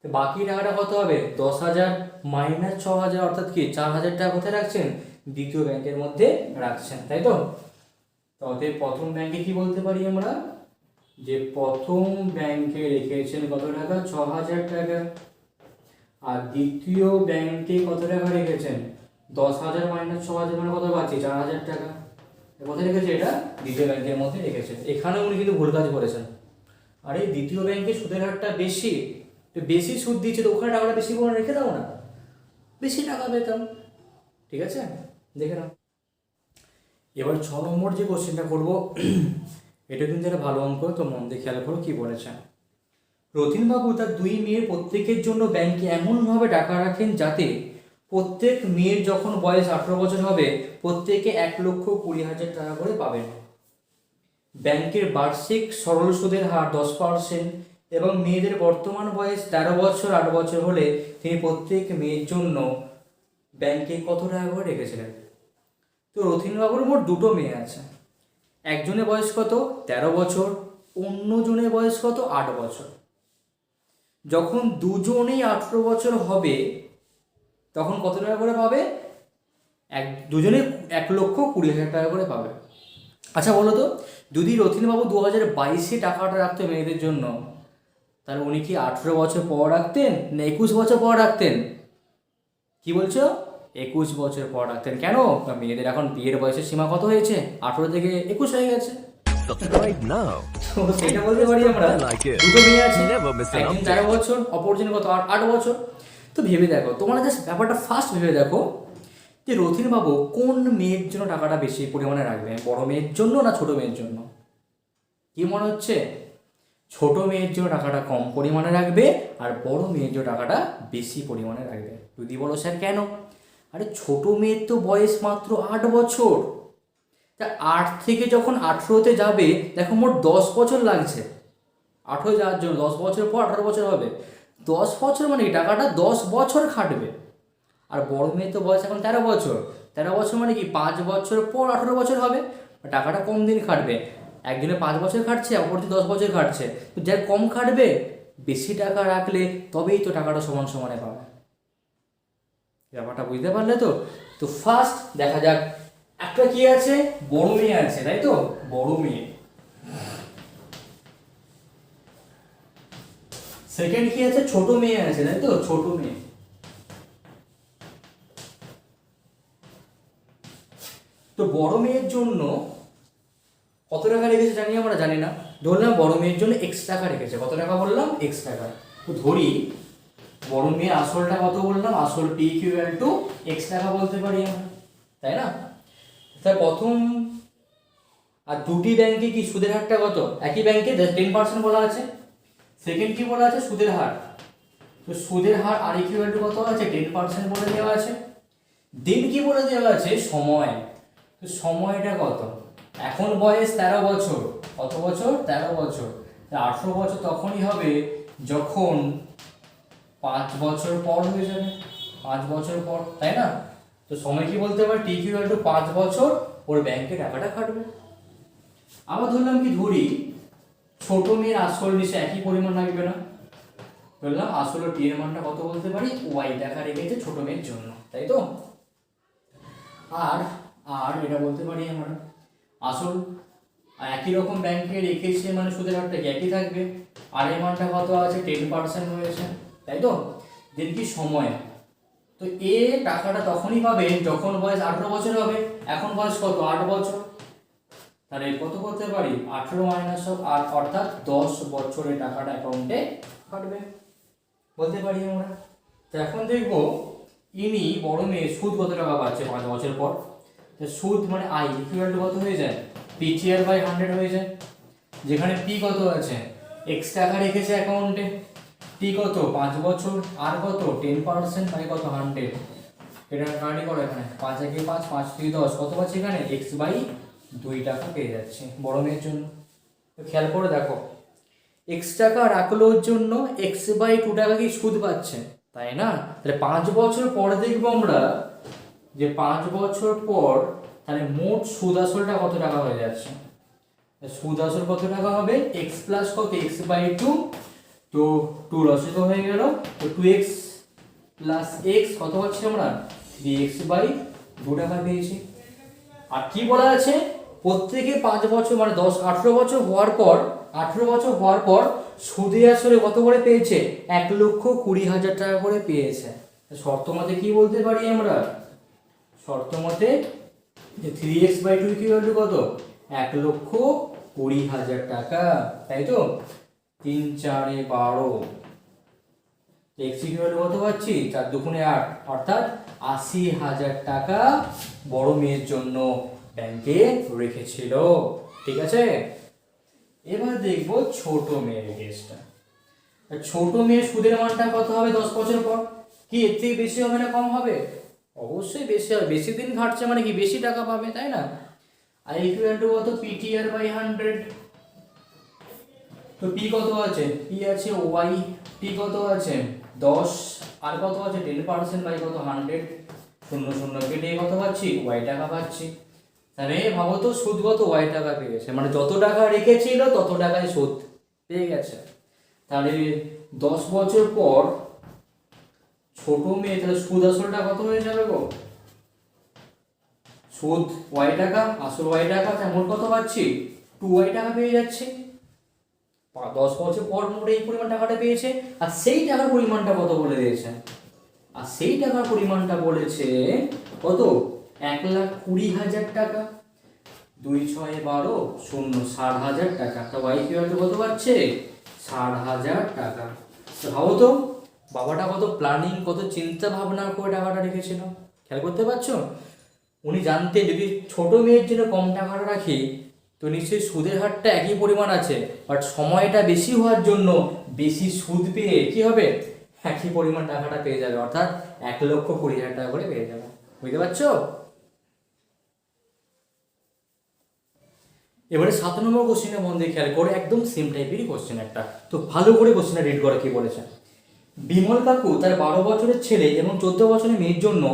তো বাকি টাকাটা কত হবে? 10,000 মাইনাস 6,000 অর্থাৎ কি 4,000 টাকা কোথায় রাখছেন? দ্বিতীয় ব্যাংকের মধ্যে রাখছেন, তাই তো? তবে প্রথম ব্যাংকে কি বলতে পারি আমরা, যে প্রথম ব্যাংকে রেখেছেন কত টাকা? 6,000 টাকা। আর দ্বিতীয় ব্যাংকে কত টাকা রেখেছেন? 10,000 মাইনাস 6,000 মানে কত পাচ্ছি? 4,000 টাকা। কোথায় রেখেছে? এটা দ্বিতীয় ব্যাংকের মধ্যে রেখেছেন। এখানে উনি কিন্তু ভুল কাজ করেছেন। আরে দ্বিতীয় ব্যাংকে সুদের হারটা বেশি, তো বেশি সুদ দিচ্ছে, তো ওখানে টাকাটা বেশি করে রেখে দাও না, বেশি টাকা পেতাম। ঠিক আছে, দেখে নাও। এবার 6 নম্বর যে কোশ্চেনটা করবো এটা কিন্তু একটা ভালো অঙ্ক, তো মন দিয়ে খেয়াল করো কি বলেছে। রতিনবাবু তার 2 মেয়ের প্রত্যেকের জন্য ব্যাংকে এমনভাবে টাকা রাখেন যাতে প্রত্যেক মেয়ের যখন বয়স 18 বছর হবে প্রত্যেকে 1,20,000 টাকা করে পাবেন। ব্যাংকের বার্ষিক সরল সুদের হার 10% এবং মেয়েদের বর্তমান বয়স 13 বছর 8 বছর হলে তিনি প্রত্যেক মেয়ের জন্য ব্যাংকে কত টাকা করে রেখেছিলেন? তো রতিনবাবুর মোট 2টো মেয়ে আছে, একজনের বয়স কত? 13 বছর, অন্যজনের বয়স কত? 8 বছর। যখন দুজনেই 18 বছর হবে তখন কত টাকা করে পাবে? দুজনে 1,20,000 টাকা করে পাবে। আচ্ছা বলো তো, যদি রতিনবাবু 2022-এ টাকাটা রাখতো মেয়েদের জন্য, তাহলে উনি কি 18 বছর পর রাখতেন না 21 বছর পর রাখতেন? কি বলছো? 21 বছর পর রাখতেন। কেন? মেয়েদের এখন বিয়ের বয়সের সীমা কত হয়েছে? 18 থেকে 21 হয়ে গেছে। তো সেটা বলতে পারি আমরা, দুটো মেয়ে আছে, একজন 13 বছর, অপরজন কত? 8 বছর। তো ভেবে দেখো, তোমরা জাস্ট ব্যাপারটা ফার্স্ট ভেবে দেখো যে রতিনবাবু কোন মেয়ের জন্য টাকাটা বেশি পরিমাণে রাখবে, বড় মেয়ের জন্য না ছোট মেয়ের জন্য? কি মনে হচ্ছে? ছোট মেয়ের জন্য টাকাটা কম পরিমাণে রাখবে আর বড় মেয়ের জন্য টাকাটা বেশি পরিমাণে রাখবে। যদি বলো স্যার কেন? আরে ছোট মেয়ের তো বয়স মাত্র 8 বছর, তা 8 থেকে যখন 18-তে যাবে, দেখো মোট 10 বছর লাগছে 18 যাওয়ার জন্য। 10 বছর পর 18 বছর হবে, 10 বছর মানে টাকাটা 10 বছর খাটবে। আর বড় মেয়ে তো বয়স এখন 13 বছর, 13 বছর মানে কি 5 বছর পর 18 বছর হবে, টাকাটা কম দিন খাটবে। একজনে 5 বছর খাটছে, অপরজন 10 বছর খাটছে, তো যার কম খাটবে বেশি টাকা রাখলে তবেই তো টাকাটা সমান সমানে পাবে। ব্যাপারটা বুঝতে পারলে তো? তো ফার্স্ট দেখা যাক, একটা কি আছে? বড় মেয়ে আছে, তাই তো? বড় মেয়ে। সেকেন্ড কি আছে? ছোট মেয়ে আছে, তাই তো? ছোট মেয়ে। তো বড় মেয়ের জন্য কত টাকা রেখেছে জানি আমরা? জানি না। ধরলাম বড় মেয়ের জন্য X টাকা রেখেছে। কত টাকা বললাম? X টাকা। তো ধরি বড় মেয়ের আসলটা কত বললাম? আসল P ইকুয়াল টু X টাকা বলতে পারি আমরা, তাই না? তাই প্রথম আর দুটি ব্যাংকে কি সুদের হারটা কত? একই ব্যাংকে 10% বলা আছে। সেকেন্ড কি বলা আছে? সুদের হার। তো সুদের হার আর ইকুয়াল টু কত আছে? 10% বলে দেওয়া আছে। দিন কি বলে দেওয়া আছে? সময়। তো সময়টা কত? এখন বয়স 13 বছর, কত বছর? 13 বছর। 18 বছর তখনই হবে যখন 5 বছর পর হয়ে যাবে, 5 বছর পর, তাই না? তো সময় কি বলতে পারি? টি ইকুয়াল টু 5 বছর ওর ব্যাংকে টাকাটা খাটবে। আবার ধরলাম কি, ধরি ছোট মেয়ের আসল নিচে একই পরিমাণ লাগবে না, ধরলাম আসল টি এর মানটা কত বলতে পারি? ওয়াই টাকা রেখেছে ছোট মেয়ের জন্য, তাই তো? আর আর এটা বলতে পারি আমরা আসল একই রকম ব্যাংকে রেখেছে মানে সুদের হারটা একই থাকবে। আর এর মানটা কত আছে? 10% হয়েছে, তাই তো? দেন কি সময়, তো এ টাকাটা তখনই পাবে যখন বয়স 18 বছর হবে। এখন বয়স কত? 8 বছর। তাহলে কত করতে পারি? 18 মাইনাস 8 অর্থাৎ 10 বছরের টাকাটা অ্যাকাউন্টে কাটবে বলতে পারি আমরা। তো এখন দেখবো ইনি বড় মেয়ে সুদ কত টাকা পাচ্ছে 5 বছর পর। তো সুদ মানে আই ইকুয়াল টু কত হয়ে যায়? পিটিআর বাই 100 হয়ে যায়। যেখানে পি কত আছে? এক্স টাকা রেখেছে অ্যাকাউন্টে, পি কত? 5 বছর, আর কত? 10% তাই কত? 100। এটা কাটি করো, এখানে 5 একে 5, 5 2 10, কত পাচ্ছি এখানে? এক্স বাই 2 টাকা পেয়ে যাচ্ছে বড় মেয়ের জন্য। তো খেয়াল করে দেখো, এক্স টাকা রাখলোর জন্য এক্স বাই 2 টাকা কি সুদ পাচ্ছে, তাই না? তাহলে 5 বছর পর দেখবো আমরা যে 5 বছর পর তাহলে মোট সুদ আসলটা কত টাকা হয়ে যাচ্ছে। সুদ আসল কত টাকা হবে? এক্স প্লাস কত? এক্স বাই 2, তো 2 লসিত হয়ে গেল, তো 2x প্লাস x কত পাচ্ছি আমরা 3x/2 টাকা পেয়েছি। আর কি বলা আছে, প্রত্যেকে 5 বছর মানে 18 বছর হওয়ার পর সুদে আসলে কত করে পেয়েছে, 1,20,000 টাকা করে পেয়েছে। শর্ত মতে কি বলতে পারি আমরা, শর্ত মতে যে 3x/2 কি ভ্যালু কত, 1,20,000 টাকা, তাই তো। 3 4 12, x কি ভ্যালু কত পাচ্ছি, 4 2 8, অর্থাৎ 80,000 টাকা বড় মেয়ের জন্য ব্যাংকে রেখেছিল। ঠিক আছে, এবার দেখবো ছোট মেয়ের কেসটা। ছোট মেয়ের সুদের মানটা কত হবে 10 বছর পর, কি এর থেকে বেশি হবে না কম হবে, অবশ্যই বেশি হবে, বেশি দিন খাটছে মানে কি বেশি টাকা পাবে, তাই না। আর ইকুয়াল টু কত, PTR/100। তো পি কত আছে, পি আছে ওয়াই, টি কত আছে 10, আর কত আছে 10% বাই কত 100, 0 0 কেটে কত পাচ্ছি ওয়াই টাকা পাচ্ছি। তাহলে ভাবো তো সুদ কত ওয়াই টাকা পেয়েছে, মানে যত টাকা রেখেছিল তত টাকায় সুদ পেয়ে গেছে। তাহলে 10 বছর পর ছোট মেয়ে, তাহলে সুদ আসলটা কত হয়ে যাবে গো, সুদ ওয়াই টাকা আসল ওয়াই টাকা, মোট কত পাচ্ছি 2y টাকা পেয়ে যাচ্ছে। 10 বছর পর মোট এই পরিমাণ টাকাটা পেয়েছে। আর সেই টাকার পরিমাণটা কত বলে দিয়েছে, আর সেই টাকার পরিমাণটা বলেছে কত, 1,20,000 টাকা। 2 6 12 0 60,000 টাকা। তো ওয়াই কিউআরটা কত পাচ্ছে 60,000 টাকা। তো ভাবো তো বাবাটা কত প্ল্যানিং, কত চিন্তা ভাবনা করে টাকাটা রেখেছিল, খেয়াল করতে পারছো। উনি জানতে যদি ছোট মেয়ের জন্য কম টাকাটা রাখি তো নিশ্চয়ই সুদের হারটা একই পরিমাণ আছে, বাট সময়টা বেশি হওয়ার জন্য বেশি সুদ পেয়ে কি হবে, একই পরিমাণ টাকাটা পেয়ে যাবে, অর্থাৎ 1,20,000 টাকা করে পেয়ে যাবে। বুঝতে পারছো। এবারে 7 নম্বর কোশ্চেনের মন দিয়ে খেয়াল করে, একদম সেম টাইপেরই কোশ্চেন একটা, তো ভালো করে কোশ্চেনটা রিড করে কি বলেছে। বিমল কাকু তার 12 বছরের ছেলে এবং 14 বছরের মেয়ের জন্য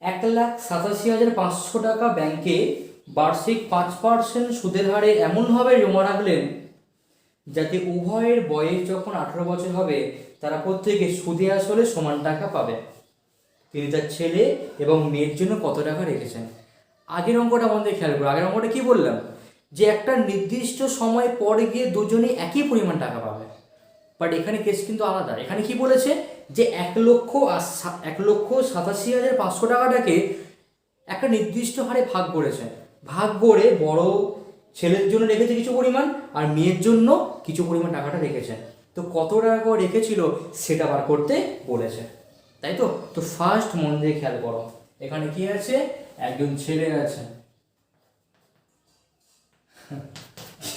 1,87,500 টাকা ব্যাংকে বার্ষিক 5% সুদের হারে এমনভাবে জমা রাখলেন যাতে উভয়ের বয়স যখন 18 বছর হবে তারা প্রত্যেকে সুদে আসলে সমান টাকা পাবে। তিনি তার ছেলে এবং মেয়ের জন্য কত টাকা রেখেছেন। আগের অঙ্কটা আমাদের খেয়াল করো, আগের অঙ্কটা কি বললাম, যে একটা নির্দিষ্ট সময় পরে গিয়ে দুজনেই একই পরিমাণ টাকা পাবে, বাট এখানে কেস কিন্তু আলাদা। এখানে কি বলেছে যে 1,87,500 টাকাটাকে একটা নির্দিষ্ট হারে ভাগ করেছে, ভাগ করে বড় ছেলের জন্য রেখেছে কিছু পরিমাণ আর মেয়ের জন্য কিছু পরিমাণ টাকাটা রেখেছে। তো কত টাকা করে রেখেছিল সেটা বার করতে বলেছে, তাই তো। তো ফার্স্ট মন দিয়ে খেয়াল করো, এখানে কি আছে, একজন ছেলে আছে।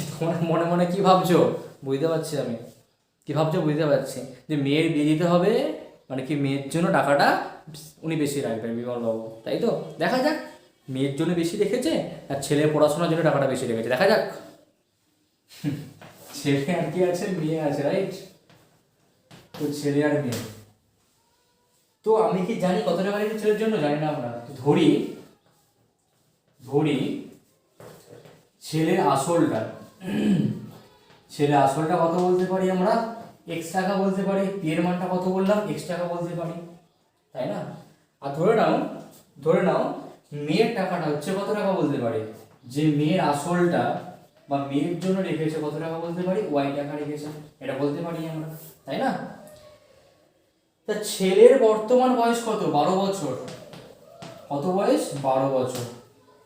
তোমার মনে মনে কি ভাবছো বুঝতে পারছি আমি, কি ভাবছো বুঝতে পারছি, যে মেয়ের বিয়ে দিতে হবে মানে কি মেয়ের জন্য টাকাটা উনি বেশি রাখবেন বিমলবাবু, তাই তো। দেখা যাক মেয়ের জন্য বেশি রেখেছে আর ছেলে পড়াশোনার জন্য টাকাটা বেশি রেখেছে, দেখা যাক। ছেলে আর কি আছে, মেয়ে আছে, রাইট। তো ছেলে আর মেয়ে, তো আমি কি জানি কত টাকা রেখেছে ছেলের জন্য, জানি না আমরা। ধরি ছেলের আসলটা, ছেলের আসলটা কত বলতে পারি আমরা, x টাকা বলতে পারি, p এর মানটা কত বললাম x টাকা বলতে পারি, তাই না। আর ধরে নাও মেয়ের টাকাটা হচ্ছে কত টাকা বলতে পারি, যে মেয়ের আসলটা বা মেয়ের জন্য রেখেছে কত টাকা বলতে পারি, y টাকা রেখেছে, এটা বলতে পারি আমরা, তাই না। তা ছেলের বর্তমান বয়স কত, 12 বছর, কত বয়স 12 বছর।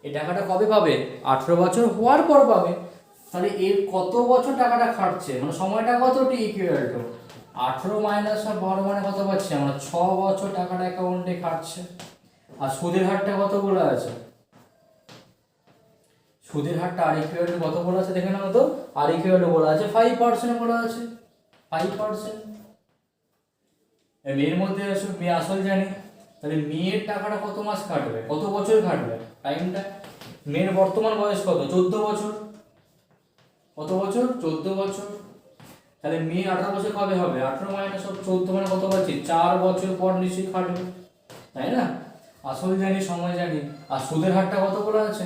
এই টাকাটা কবে পাবে, 18 বছর হওয়ার পর পাবে। তাহলে এর কত বছর টাকাটা খাটছে, মানে সময়টা কত, টি ইকুয়াল টু 18 মাইনাস 12 মানে কত পাচ্ছি আমরা, 6 বছর টাকাটা অ্যাকাউন্টে খাটছে। আর সুদের হারটা কত বলা আছে, সুদের হারটা আর ইকুয়াল টু কত বলা আছে দেখে নাও তো, আর ইকুয়াল টু বলা আছে 5% বলা আছে, 5%। মেয়ের মধ্যে মেয়ে আসল জানি, তাহলে মেয়ের টাকাটা কত মাস খাটবে, কত বছর খাটবে টাইমটা। মেয়ের বর্তমান বয়স কত, 14 বছর, কত বছর 14 বছর। তাহলে মেয়ে 18 বছর কবে হবে, 18 মাইনাস 14 মানে কত পাচ্ছি, 4 বছর পর নিশ্চয়ই খাটবে, তাই না। আসল জানি, সময় জানি। আর সুদের হারটা কত বলা আছে,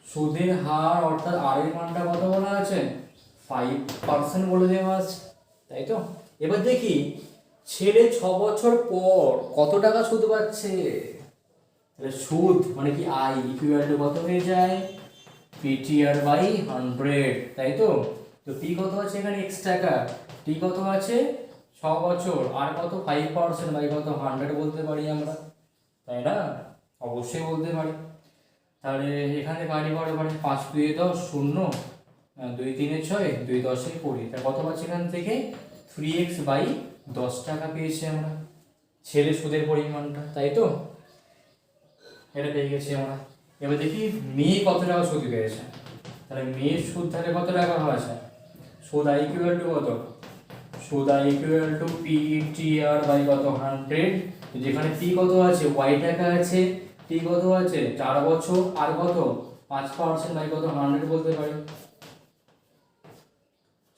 সুদের হার অর্থাৎ আর এর মানটা কত বলা আছে 5% বলে দেওয়া আছে, তাই তো। এবার দেখি ছেলে 6 বছর পর কত টাকা সুদ পাচ্ছে। তাহলে সুদ মানে কি আই ইকুয়াল টু কত হয়ে যায়, পিটিআর বাই 100, তাই তো। তো টি কত আছে এখানে x টাকা, টি কত আছে 6 বছর, আর কত 5% বাই কত 100 বলতে পারি আমরা, তাই না, অবশ্যই বলতে পারি। তাহলে এখানে বাড়ি বাড়ে 5 2 10 0, 2 3 6, 2 10 20, তাহলে কত পাচ্ছি এখান থেকে 3x বাই 10 টাকা পেয়েছি আমরা, ছেলে সুদের পরিমাণটা, তাই তো, এটা পেয়ে গেছি আমরা। এবার দেখি মেয়ে কত টাকা সুদ পেয়েছে। তাহলে মেয়ের সুদ তাহলে কত টাকা হয়েছে, সুদ আই ইকুয়াল টু কত, সুদ I equal to PTR by কত 100, যেখানে পি কত আছে ওয়াই টাকা আছে, টি কত আছে 4 বছর, আর কত 5% বাই কত 100 বলতে পারি,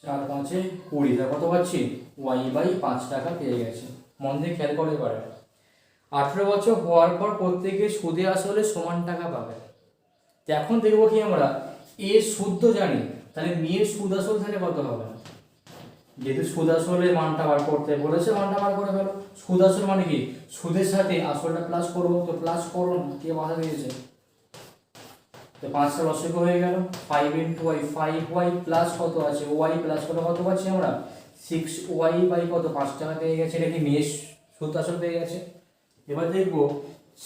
4 5 20, তা কত পাচ্ছি ওয়াই বাই 5 টাকা পেয়ে গেছে। মন দিয়ে খেয়াল করে পারে 18 বছর হওয়ার পর প্রত্যেকে সুদে আসলে সমান টাকা পাবে। তো এখন দেখবো কি আমরা এ সুদ তো জানি, তাহলে মেয়ের সুদ আসল তাহলে কত হবে, যেহেতু সুদ আসলের মানটা বার করতে বলেছে মানটা বার করে ফেলো। সুদ আসল মানে কি, সুদের সাথে আসলটা প্লাস করবো, তো প্লাস করো না, কে বাধা দিয়েছে, তো 5টা লসক হয়ে গেল, 5 ইন্টু ওয়াই, 5y প্লাস কত আছে ওয়াই প্লাস কত পাচ্ছি আমরা 6y বাই কত 5 টাকা পেয়ে গেছে, এটা কি মেয়ের সুদ আসল পেয়ে গেছে। এবার দেখবো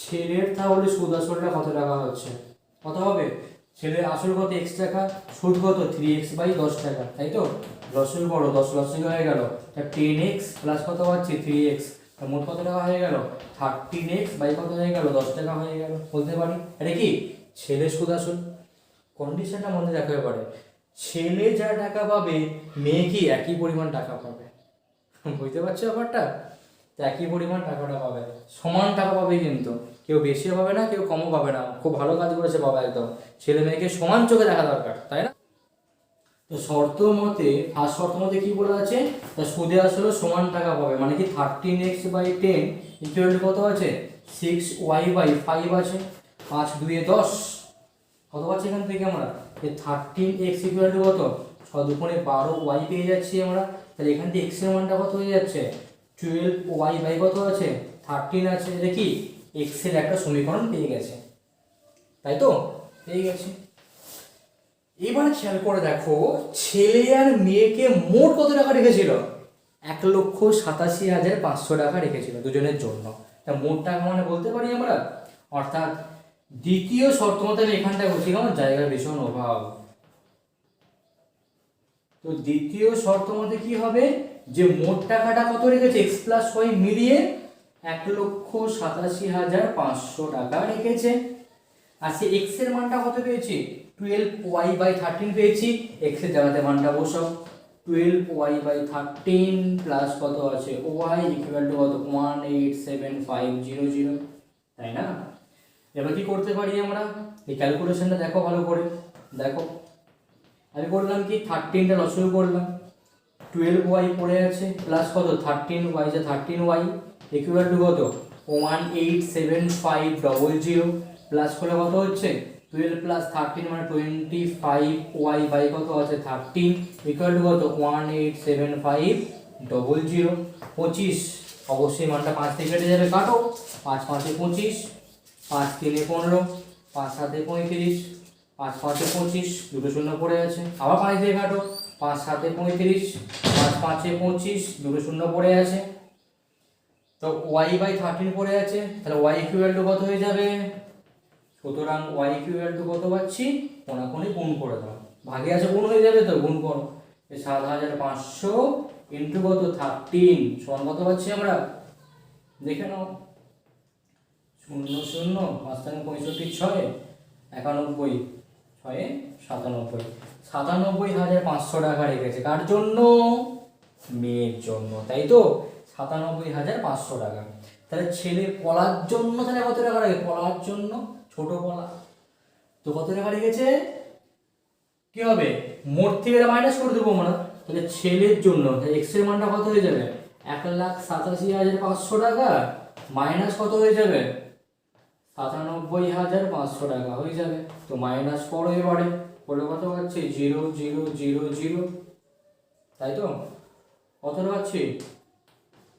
ছেলের তাহলে সুদ আসলটা কত টাকা হচ্ছে, কত হবে, ছেলের আসল কত x টাকা, সুদ কত 3x বাই 10 টাকা, তাই তো, লসই বড় 10 লসই হয়ে গেল, তা 10x প্লাস কত পাচ্ছি 3x, মোট কত টাকা হয়ে গেল 13x বাই কত হয়ে গেল 10 টাকা হয়ে গেল বলতে পারি। এটা কি ছেলে সুদ আসল। কন্ডিশনটা মনে রাখতে পারে, ছেলে যা টাকা পাবে মেয়ে কি একই পরিমাণ টাকা পাবে, বুঝতে পারছো ব্যাপারটা, একই পরিমাণ টাকাটা পাবে, সমান টাকা পাবে, কিন্তু কেউ বেশিও পাবে না কেউ কমও পাবে না, খুব ভালো কাজ করেছে বাবা, একদম ছেলে মেয়েকে সমান চোখে দেখা দরকার, তাই না। তো শর্ত মতে ফার্স্ট শর্ত মতে কি বলা আছে, তা সুদে আসলে সমান টাকা পাবে, মানে কি 13x বাই 10 ইকুয়াল টু কত আছে 6y বাই 5 আছে, 5 2 10, কত পাচ্ছি এখান থেকে আমরা 13x ইকুয়াল টু কত 6 2 12y পেয়ে যাচ্ছি আমরা। তাহলে এখান থেকে x এর মানটা কত হয়ে যাচ্ছে 12y বাই কত আছে 13 আছে, দেখি x এর একটা সমীকরণ পেয়ে গেছে, তাই তো, পেয়ে গেছে। এবার খেয়াল করে দেখো ছেলে আর মেয়েকে মোট কত টাকা রেখেছিল, 1,87,500 টাকা রেখেছিল দুজনের জন্য। তা মোট টাকা মানে বলতে পারি আমরা, অর্থাৎ দ্বিতীয় শর্ত মতে আমি এখানটা বলছি কেমন জায়গার ভীষণ অভাব, তো দ্বিতীয় শর্ত মতে কি হবে যে মোট টাকাটা কত রেখেছে x প্লাস ওয়াই মিলিয়ে 1,87,500 টাকা রেখেছে, আর সে x এর মানটা কত পেয়েছি 12y বাই 13 পেয়েছি, x এর জায়গাতে মানটা বসাও, 12y বাই 13 প্লাস কত আছে y ইকুয়াল টু কত 187,500, তাই না। এবার কি করতে পারি আমরা, এই ক্যালকুলেশনটা দেখো ভালো করে, দেখো আমি করলাম কি 13টা লসগু করলাম, 12y পড়ে আছে প্লাস কত 13y, যে 13y ইকুয়াল টু কত 187,500, প্লাস করলে কত হচ্ছে 12 প্লাস 13 মানে 25y বাই কত আছে 13 ইকুয়াল টু কত 187,500, 25, অবশ্যই মানটা 5 থেকে কেটে যাবে, কাটো, 5 5 25, 5 3 15, 5 7 35, 5 5 25, দুটো শূন্য পড়ে আছে, আবার 5 দিয়ে কাটো, 5 7 35, 5 5 25, দুটো শূন্য পড়ে আছে, তো y বাই 13 পড়ে আছে, তাহলে y ইকুয়াল টু কত হয়ে যাবে, সুতরাং y ইকুয়াল টু কত পাচ্ছি, কোনাকুনি গুণ করে দাও, ভাগে আছে গুণ হয়ে যাবে, তো গুণ করো, 7,500 ইন্টু কত 13 সমান কত পাচ্ছি আমরা, দেখে নাও 0 0 5 65 6 91 6 97, 97,500 টাকা রেখেছে, কার জন্য, মেয়ের জন্য, তাই তো, 97,500 টাকা। তাহলে ছেলে পলার জন্য তাহলে কত টাকা রাখে, পলার জন্য ছোট পলা, তো কত টাকা রেখেছে, কি হবে মোট থেকে মাইনাস করে দেবো আমরা, তাহলে ছেলের জন্য এক্স এর মানটা কত হয়ে যাবে 1,87,500 টাকা মাইনাস কত হয়ে যাবে 97,500 টাকা হয়ে যাবে, তো মাইনাস করো, এবারে করলে কত পাচ্ছে 0 0 0 0, তাই তো? কত পাচ্ছি?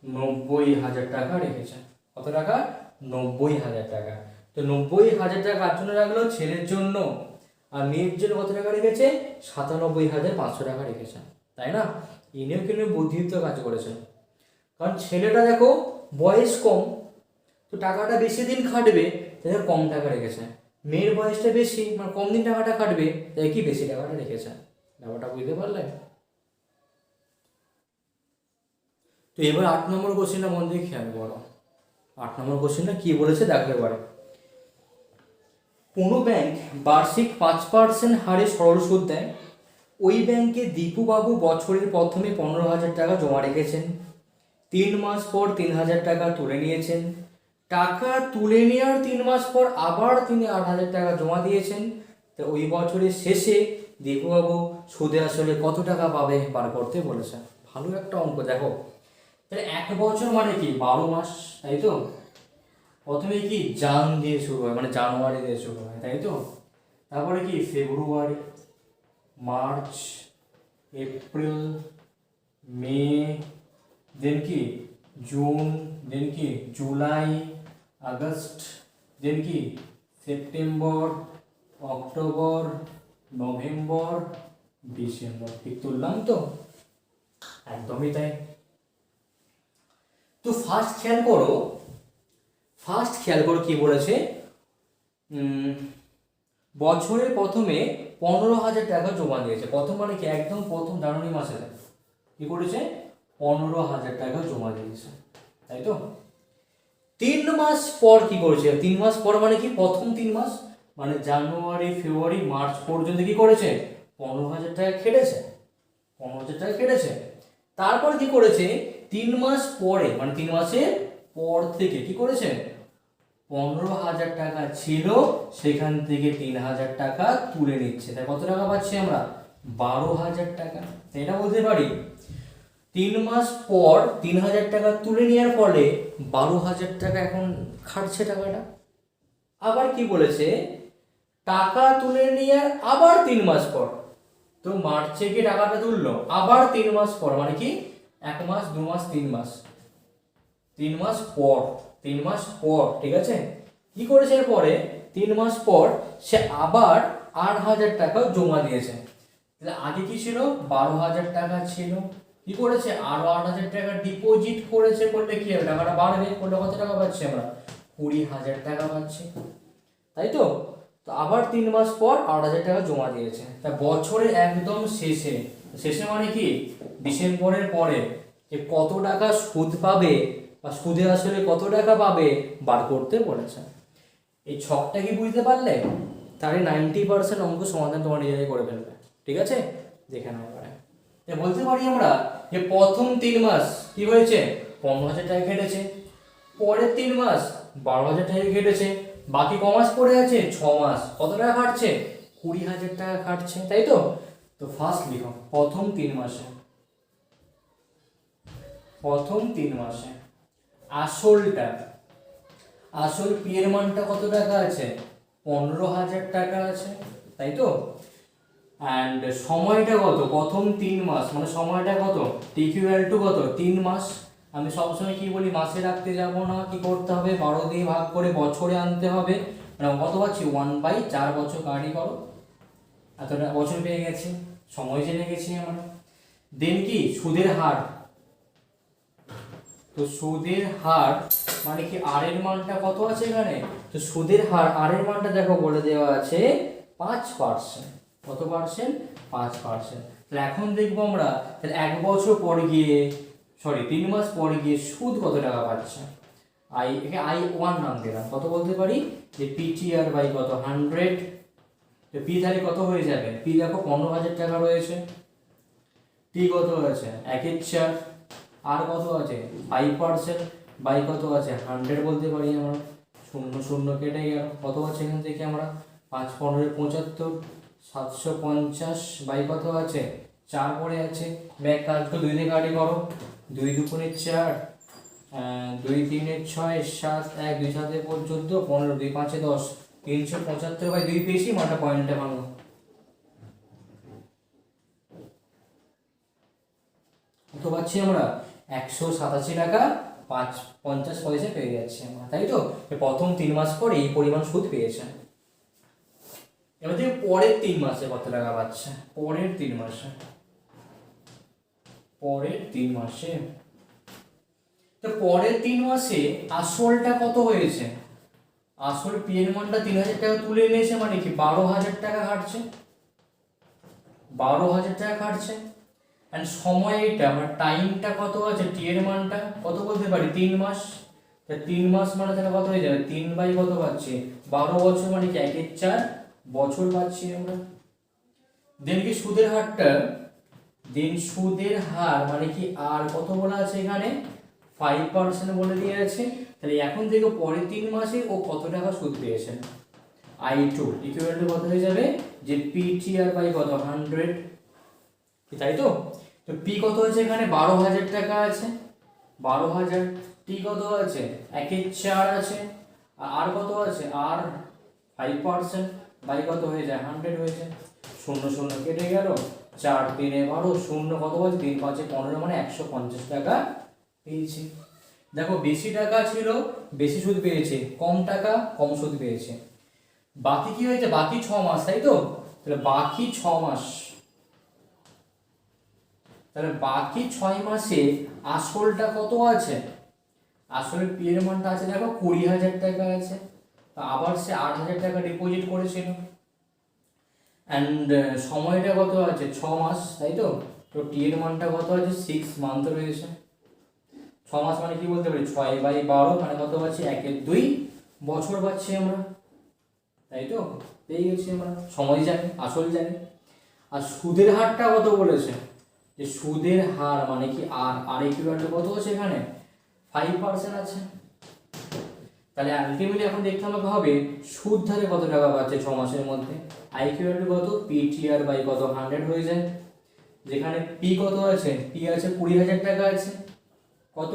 90,000 টাকা রেখেছে। কত টাকা? 90,000 টাকা। তো 90,000 টাকা কার জন্য রাখলো? ছেলের জন্য। আর মেয়ের জন্য কত টাকা রেখেছে? 97,500 টাকা রেখেছে, তাই না? ইনিও কিন্তু বুদ্ধিদীপ্ত কাজ করেছে, কারণ ছেলেটা দেখো বয়স কম, তো টাকাটা বেশি দিন খাটবে, তাই কম টাকা রেখেছে। মেয়ের বয়সটা বেশি, মানে কম দিন টাকাটা খাটবে, তাই কি বেশি টাকাটা রেখেছে। ব্যাপারটা বুঝতে পারলে? তো এবার 8 নম্বর কোশ্চেনটা মন দিয়ে খেয়াল করো। 8 নম্বর কোশ্চেনটা কি বলেছে দেখো এবারে। কোনো ব্যাংক বার্ষিক 5% হারে সরল সুদ দেয়। ওই ব্যাংকে দীপুবাবু বছরের প্রথমে 15,000 টাকা জমা রেখেছেন। 3 মাস পর 3,000 টাকা তুলে নিয়েছেন। টাকা তুলে নেওয়ার 3 মাস পর আবার তিনি 8,000 টাকা জমা দিয়েছেন। তো ওই বছরের শেষে দীপুবাবু সুদে আসলে কত টাকা পাবে বার করতে বলেছে। ভালো একটা অঙ্ক দেখো। তাহলে 1 বছর মানে কি 12 মাস, তাই তো? প্রথমে কি জান দিয়ে শুরু হয়, মানে জানুয়ারি দিয়ে শুরু হয়, তাই তো? তারপরে কি ফেব্রুয়ারি, মার্চ, এপ্রিল, মে, দেন কি জুন, দেন কি জুলাই, আগস্ট, দেন কি সেপ্টেম্বর, অক্টোবর, নভেম্বর, ডিসেম্বর। ঠিক তুললাম তো? একদমই তাই। তো ফার্স্ট খেয়াল করো কি বলেছে। বছরের প্রথমে 15,000 টাকা জমা দিয়েছে। প্রথম মানে কি একদম প্রথম জানুয়ারি মাসে কি করেছে? 15,000 টাকা জমা দিয়েছে, তাই তো? 3 মাস পর কি করেছে? 3 মাস পর মানে কি প্রথম 3 মাস, মানে জানুয়ারি, ফেব্রুয়ারি, মার্চ পর্যন্ত কি করেছে? 15,000 টাকা খেটেছে। 15,000 টাকা খেটেছে। তারপর কি করেছে? 3 মাস পরে, মানে 3 মাসের পর থেকে কি করেছে? 15,000 টাকা ছিল, সেখান থেকে 3,000 টাকা তুলে নিচ্ছে। তাই কত টাকা পাচ্ছি আমরা? 12,000 টাকা। এটা বলতে পারি 3 মাস পর 3,000 টাকা তুলে নেওয়ার ফলে 12,000 টাকা এখন খাটছে টাকাটা। আবার কি বলেছে? টাকা তুলে নেওয়ার আবার 3 মাস পর, তো মার্চে কি টাকাটা তুললো, আবার 3 মাস পর, মানে কি 1 মাস, 2 মাস, 3 মাস, 3 মাস পর, 3 মাস পর, ঠিক আছে? কি করেছে এরপরে? 3 মাস পর সে আবার 8,000 টাকা জমা দিয়েছে। তাহলে আগে কি ছিল? 12,000 টাকা ছিল। কি করেছে? আরো 8,000 টাকা ডিপোজিট করেছে। করলে কি হবে? টাকাটা বাড়বে। করলে কত টাকা পাচ্ছি আমরা? 20,000 টাকা পাচ্ছি, তাই তো? তো আবার 3 মাস পর 8,000 টাকা জমা দিয়েছে। তা বছরের একদম শেষে, শেষে মানে কি ডিসেম্বরের পরে, যে কত টাকা সুদ পাবে বা সুদে আসলে কত টাকা পাবে বার করতে বলেছে। এই ছকটা কি বুঝতে পারলে? তাহলে 90% অঙ্ক সমাধান তোমার নিজেরাই করে ফেলবে, ঠিক আছে? দেখে নাও এবারে। বলতে পারি আমরা যে প্রথম 3 মাস কি হয়েছে? 15,000 টাকা কেটেছে। পরের 3 মাস 12,000 টাকা কেটেছে। বাকি ক মাস পড়ে আছে? 6 মাস। কত টাকা কাটছে? 20,000 টাকা কাটছে, তাই তো? তো ফার্স্ট লিখো প্রথম 3 মাসে, প্রথম 3 মাসে আসলটা, আসল পি এর মানটা কত টাকা আছে? 15,000 টাকা আছে, তাই তো? অ্যান্ড সময়টা কত? প্রথম 3 মাস, মানে সময়টা কত? টিকিউএল টু কত? 3 মাস। আমি সবসময় কি বলি? মাসে রাখতে যাব না, কি করতে হবে? 12 দিয়ে ভাগ করে বছরে আনতে হবে। মানে কত পাচ্ছি? 1/4 বছর কাটি করো, এতটা বছর পেয়ে গেছি, সময় জেনে গেছি আমরা। দেন কি সুদের হার, তো সুদের হার মানে কি আর এর মানটা কত আছে এখানে? তো সুদের হার আর এর মানটা দেখো বলে দেওয়া আছে 5%। কত পার্সেন্ট? 5%। তাহলে এখন দেখবো আমরা, তাহলে 1 বছর পর গিয়ে, সরি 3 মাস পর গিয়ে সুদ কত টাকা পাচ্ছে। একে I1 নাম দিলাম। কত বলতে পারি? যে পিটিআর বাই কত? 100। তো পি তাহলে কত হয়ে যাবে? পি দেখো 15,000 টাকা রয়েছে। টি কত আছে? 1/4। আর কত আছে? 5% বাই কত আছে? 100 বলতে পারি আমরা। 0 0 কেটে গেল। কত আছে এখান থেকে আমরা? 5 15 75, 750 বাই কত আছে? 4 পড়ে আছে। ব্যাক কাটকে 2 দিয়ে কাটি করো। 2 2 4, 2 3 6, 7 1 2 7 14, 15 2 5 10, 375 বাই 2 পেয়েছি। মানটা পয়েন্টে ভাঙো। কত পাচ্ছি আমরা? 187 টাকা 50 পয়সা পেয়ে যাচ্ছি আমরা, তাই তো? প্রথম 3 মাস পর এই পরিমাণ সুদ পেয়েছে। এবার দেখো পরের 3 মাসে কত টাকা পাচ্ছে। পরের 3 মাসে তো পরের 3 মাসে আসলটা কত হয়েছে? আসল পি এর মানটা 3000 টাকা তুলে নিয়েছে, মানে কি 12,000 টাকা কাটছে। 12,000 টাকা কাটছে। এন্ড সময়টা মানে টাইমটা কত আছে? টি এর মানটা কত বলতে পারি? 3 মাস। তা 3 মাস মানে তাহলে কত হয়ে যাবে? 3 বাই কত পাচ্ছি? 12 বছর, মানে কি 1/4 বছর পাচ্ছি আমরা। দেন কি সুদের হারটা, সুদের হার মানে কি আর কত বলা আছে এখানে? 5% বলে দিয়ে আছে। তাহলে এখন থেকে পরের 3 মাসে ও কত টাকা সুদ পেয়েছে? I2 ইকুয়াল টু কত হয়ে যাবে? যে PTR বাই কত? 100, তাই তো? তো P কত আছে এখানে? 12,000 টাকা আছে, 12,000। T কত আছে? 1/4 আছে। আর কত আছে? আর 5% বাই কত হয়ে যায়? 100 হয়ে যায়। 0 0 কেটে গেল, 4 3 12, 0 কত বলছে? 3 5 15, মানে 150 টাকা পেয়েছি। দেখো বেশি টাকা ছিল, বেশি সুদ পেয়েছে, কম টাকা কম সুদ পেয়েছে। বাকি কি হয়েছে? বাকি 6 মাস, তাই তো? তাহলে বাকি 6 মাস, তাহলে বাকি 6 মাসে আসলটা কত আছে? আসলে পি এর মানটা আছে দেখো 20,000 টাকা আছে। আবার সে 8,000 টাকা ডিপোজিট করেছিল। অ্যান্ড সময়টা কত আছে? 6 মাস, তাই তো? তো টি এর মানটা কত আছে? 6 মান্থ রয়েছে। 6 মাস মানে কি বলতে পারি? 6/12, মানে কত পাচ্ছি? 1/2 বছর পাচ্ছি আমরা, তাই তো? পেয়ে গেছি আমরা। সময় জানি, আসল জানি। আর সুদের হারটা কত বলেছে? যে সুদের হার মানে কি আর ইকুয়াল টু কত আছে এখানে? 5% আছে। তাহলে আলটিমেটলি এখন দেখতে আমাকে হবে সুদ ধারে কত টাকা পাচ্ছে 6 মাসের মধ্যে। আই ইকুয়াল টু কত? PTR বাই কত? 100 হয়ে যায়। যেখানে পি কত আছে? পি আছে 20,000 টাকা আছে। কত?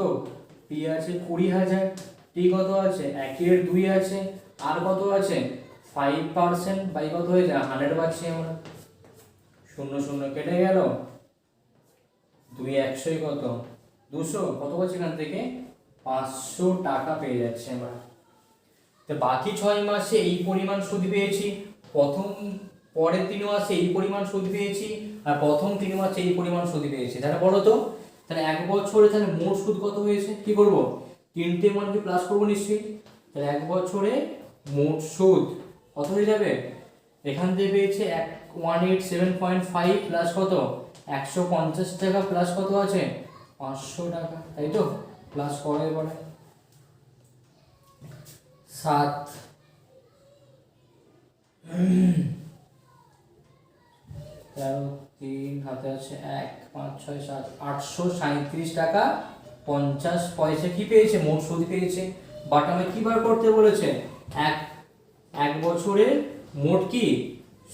পি আছে 20,000। টি কত আছে? 1/2 আছে। আর কত আছে? 5% বাই কত হয়ে যায়? 100 পাচ্ছি আমরা। 0 0 কেটে গেল, 2 100 কত? 200 কত পাচ্ছি এখান থেকে? 500 টাকা পেয়ে যাচ্ছে আমরা। তো বাকি 6 মাসে এই পরিমাণ সুদ পেয়েছি, পরের 3 মাসে এই পরিমাণ সুদ পেয়েছি, আর প্রথম 3 মাসে এই পরিমাণ সুদ পেয়েছি। তাহলে বলো তো, তাহলে 1 বছরে তাহলে মোট সুদ কত হয়েছে? কি করব? তিনটে মানকে প্লাস করব নিশ্চয়ই। তাহলে 1 বছরে মোট সুদ কত হয়ে যাবে? এখান থেকে পেয়েছে 187.5 প্লাস কত? 150 টাকা প্লাস কত আছে? 500 টাকা, তাই তো? প্লাস করো এবারে। 7 13 3 হাতে আছে 1 5 6 7 837 টাকা 50 পয়সা কি পেয়েছে? মোট সুদ পেয়েছে। বাট আমি কি বার করতে বলেছে? এক বছরে মোট কি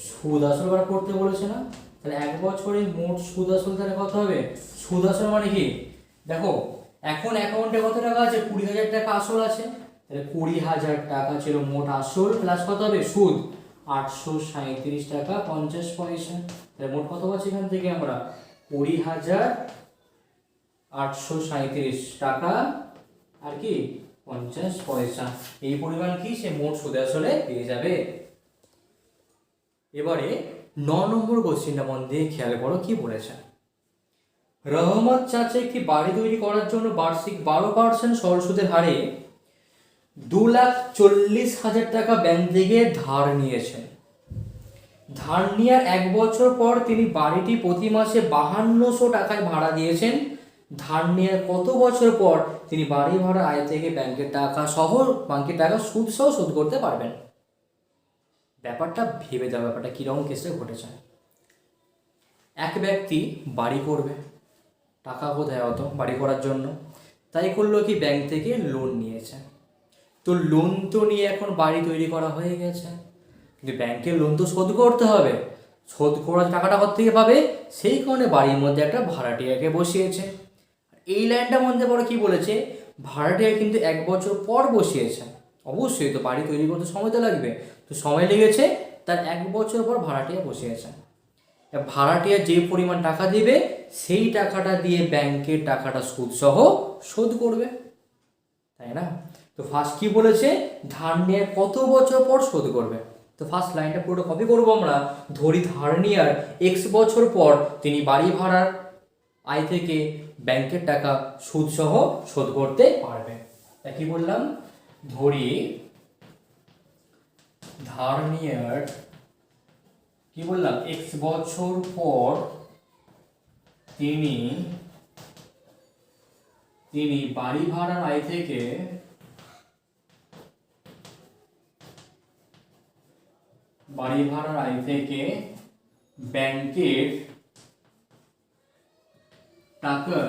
সুদ আসল বার করতে বলেছে না? তাহলে 1 বছরে মোট সুদ আসল তাহলে কত হবে? সুদ আসল মানে কি? দেখো এখন অ্যাকাউন্টে কত টাকা আছে? 20,000 টাকা আসল আছে। তাহলে 20,000 টাকা ছিল মোট আসল, প্লাস কত হবে? সুদ 837 টাকা 50 পয়সা। তাহলে মোট কত পাচ্ছি এখান থেকে আমরা? 20,837 টাকা আর কি 50 পয়সা। এই পরিমাণ কি সে মোট সুদে আসলে পেয়ে যাবে। এবারে 9 নম্বর কোশ্চেনটা মন দিয়ে খেয়াল করো কি বলেছে। রহমত চাচা একটি বাড়ি তৈরি করার জন্য বার্ষিক 12% সরল সুদের হারে 2,40,000 টাকা ব্যাংক থেকে ধার নিয়েছেন। ধার নেওয়ার 1 বছর পর তিনি বাড়িটি প্রতি মাসে 5200 টাকায় ভাড়া দিয়েছেন। ধার নেওয়ার কত বছর পর তিনি বাড়ি ভাড়া আয় থেকে ব্যাংকের টাকা সুদ সহ শোধ করতে পারবেন? ব্যাপারটা ভেবে দাও, ব্যাপারটা কিরকম কেসে ঘটেছে। এক ব্যক্তি বাড়ি করবে, টাকা কোথায় হতো বাড়ি করার জন্য, তাই করলো কি ব্যাংক থেকে লোন নিয়েছে। তো লোন তো নিয়ে এখন বাড়ি তৈরি করা হয়ে গেছে, কিন্তু ব্যাংকের লোন তো শোধ করতে হবে। শোধ করার টাকাটা কোথা থেকে পাবে? সেই কারণে বাড়ির মধ্যে একটা ভাড়াটিয়াকে বসিয়েছে। এই লাইনটার মধ্যে বড় কি বলেছে? ভাড়াটিয়া কিন্তু 1 বছর পর বসিয়েছে। অবশ্যই তো বাড়ি তৈরি করতে সময় তো লাগবে, তো সময় লেগেছে, তার 1 বছর পর ভাড়াটিয়া বসিয়েছে। ভাড়াটিয়া যে পরিমাণ টাকা দিবে সেই টাকাটা দিয়ে ব্যাংকের টাকাটা সুদ সহ শোধ করবে, তাই না? তো ফার্স্ট কি বলেছে, ধার নেওয়ার কত বছর পর শোধ করবে। তো ফার্স্ট লাইনটা পুরোটা কপি করবো আমরা। ধরি ধার নেওয়ার এক্স বছর পর তিনি বাড়ি ভাড়ার আয় থেকে ব্যাংকের টাকা সুদ সহ শোধ করতে পারবে। তা কি বললাম, ধরি ধার নেওয়ার কি বললাম এক্স বছর পর তিনি বাড়ি ভাড়ার আয় থেকে ব্যাংকের টাকা